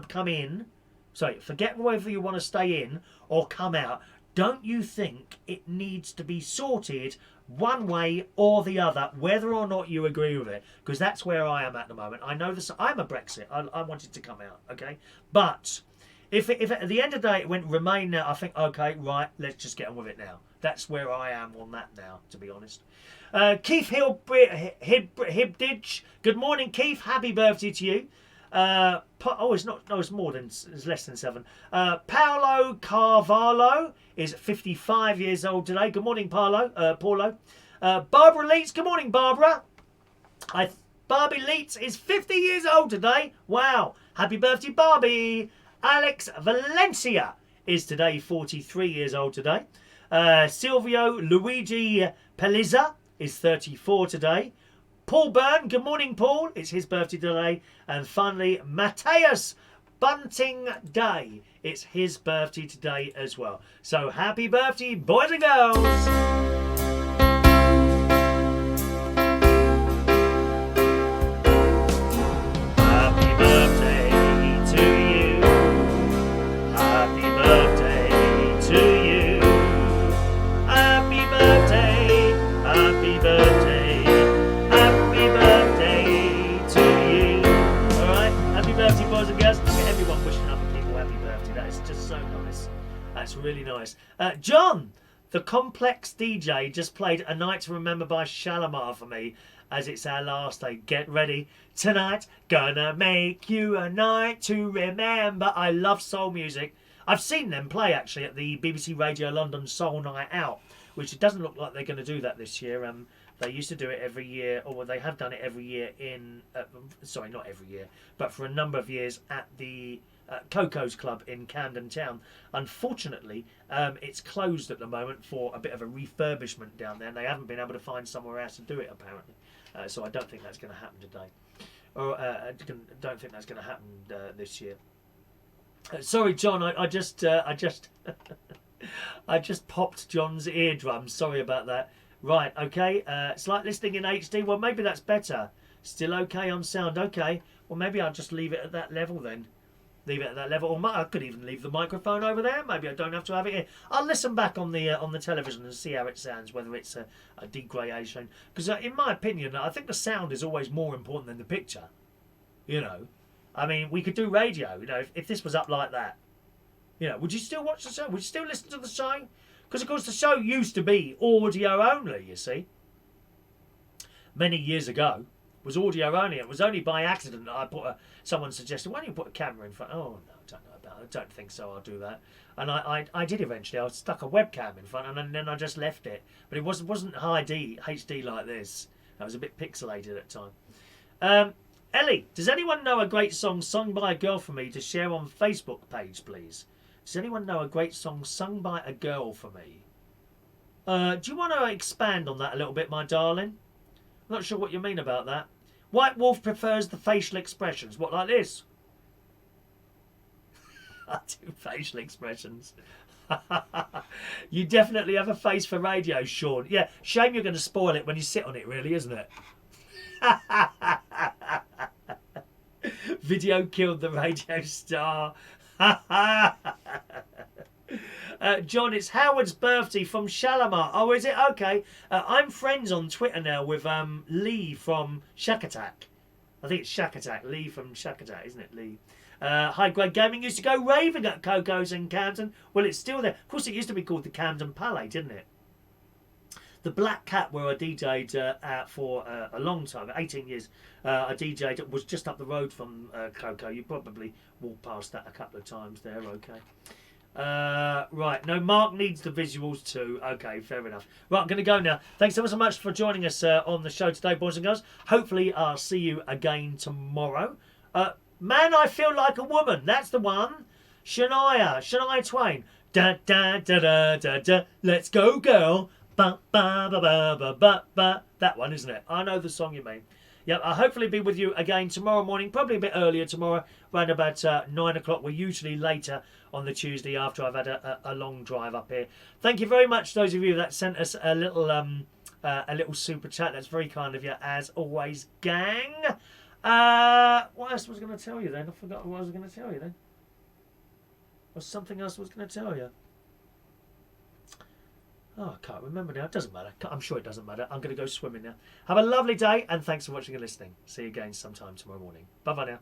come in. Sorry, forget whether you want to stay in or come out. Don't you think it needs to be sorted one way or the other, whether or not you agree with it? Because that's where I am at the moment. I know this. I'm a Brexit. I want it to come out, okay? But if at the end of the day it went Remain now, I think, okay, right, let's just get on with it now. That's where I am on that now, to be honest. Keith Hibditch. Good morning, Keith. Happy birthday to you. It's not. No, it's more than. It's less than 7. Paulo Carvalho is 55 years old today. Good morning, Paulo. Barbara Leitz. Good morning, Barbara. Barbie Leitz is 50 years old today. Wow. Happy birthday, Barbie. Alex Valencia is today 43 years old today. Silvio Luigi Pelizza is 34 today. Paul Byrne, good morning, Paul. It's his birthday today. And finally, Matheus Bunting Day. It's his birthday today as well. So happy birthday, boys and girls. That's really nice. John, the Complex DJ, just played A Night to Remember by Shalimar for me, as it's our last day. Get ready tonight, gonna make you a night to remember. I love soul music. I've seen them play actually at the BBC Radio London Soul Night Out, which it doesn't look like they're going to do that this year. They used to do it every year, or they have done it every year in, sorry, not every year, but for a number of years at the Coco's Club in Camden Town. Unfortunately, it's closed at the moment for a bit of a refurbishment down there, and they haven't been able to find somewhere else to do it apparently. So I don't think that's going to happen today, or I don't think that's going to happen this year. Sorry, John, I just I just popped John's eardrum. Sorry about that. Right, okay. It's like listening in HD. Well, maybe that's better. Still okay on sound. Okay. Well, maybe I'll just leave it at that level then. Leave it at that level, or I could even leave the microphone over there. Maybe I don't have to have it here. I'll listen back on the television and see how it sounds, whether it's a degradation. Because in my opinion, I think the sound is always more important than the picture. You know, I mean, we could do radio. You know, if this was up like that, you know, would you still watch the show? Would you still listen to the show? Because of course the show used to be audio only. You see, many years ago. Was audio only. It was only by accident that I put someone suggested, why don't you put a camera in front? Oh no, I don't know about it. I don't think so. I'll do that. And I did eventually. I stuck a webcam in front, and then I just left it. But it wasn't high HD like this. That was a bit pixelated at the time. Ellie, does anyone know a great song sung by a girl for me to share on Facebook page, please? Does anyone know a great song sung by a girl for me? Do you want to expand on that a little bit, my darling? I'm not sure what you mean about that. White Wolf prefers the facial expressions. What, like this? I do facial expressions. You definitely have a face for radio, Sean. Yeah, shame you're going to spoil it when you sit on it, really, isn't it? Video killed the radio star. John, it's Howard's birthday from Shalimar. Oh, is it? Okay. I'm friends on Twitter now with Lee from Shack Attack. I think it's Shack Attack. Lee from Shack Attack, isn't it, Lee? High Grade Gaming used to go raving at Coco's in Camden. Well, it's still there. Of course, it used to be called the Camden Palais, didn't it? The Black Cat, where I DJ'd for a long time, 18 years, I DJ'd, was just up the road from Coco. You probably walked past that a couple of times there, okay. Right, no, Mark needs the visuals too. Okay, fair enough. Right, I'm going to go now. Thanks ever so much for joining us on the show today, boys and girls. Hopefully I'll see you again tomorrow. Man, I Feel Like a Woman. That's the one. Shania Twain. Da da da da da da. Let's go, girl. Ba ba ba ba ba ba ba. That one, isn't it? I know the song you mean. Yep, I'll hopefully be with you again tomorrow morning, probably a bit earlier tomorrow, around about 9 o'clock. We're usually later on the Tuesday after I've had a long drive up here. Thank you very much, those of you that sent us a little super chat. That's very kind of you, as always, gang. What else was I going to tell you then? I forgot what I was going to tell you then. Or something else I was going to tell you. Oh, I can't remember now. It doesn't matter. I'm sure it doesn't matter. I'm going to go swimming now. Have a lovely day, and thanks for watching and listening. See you again sometime tomorrow morning. Bye-bye now.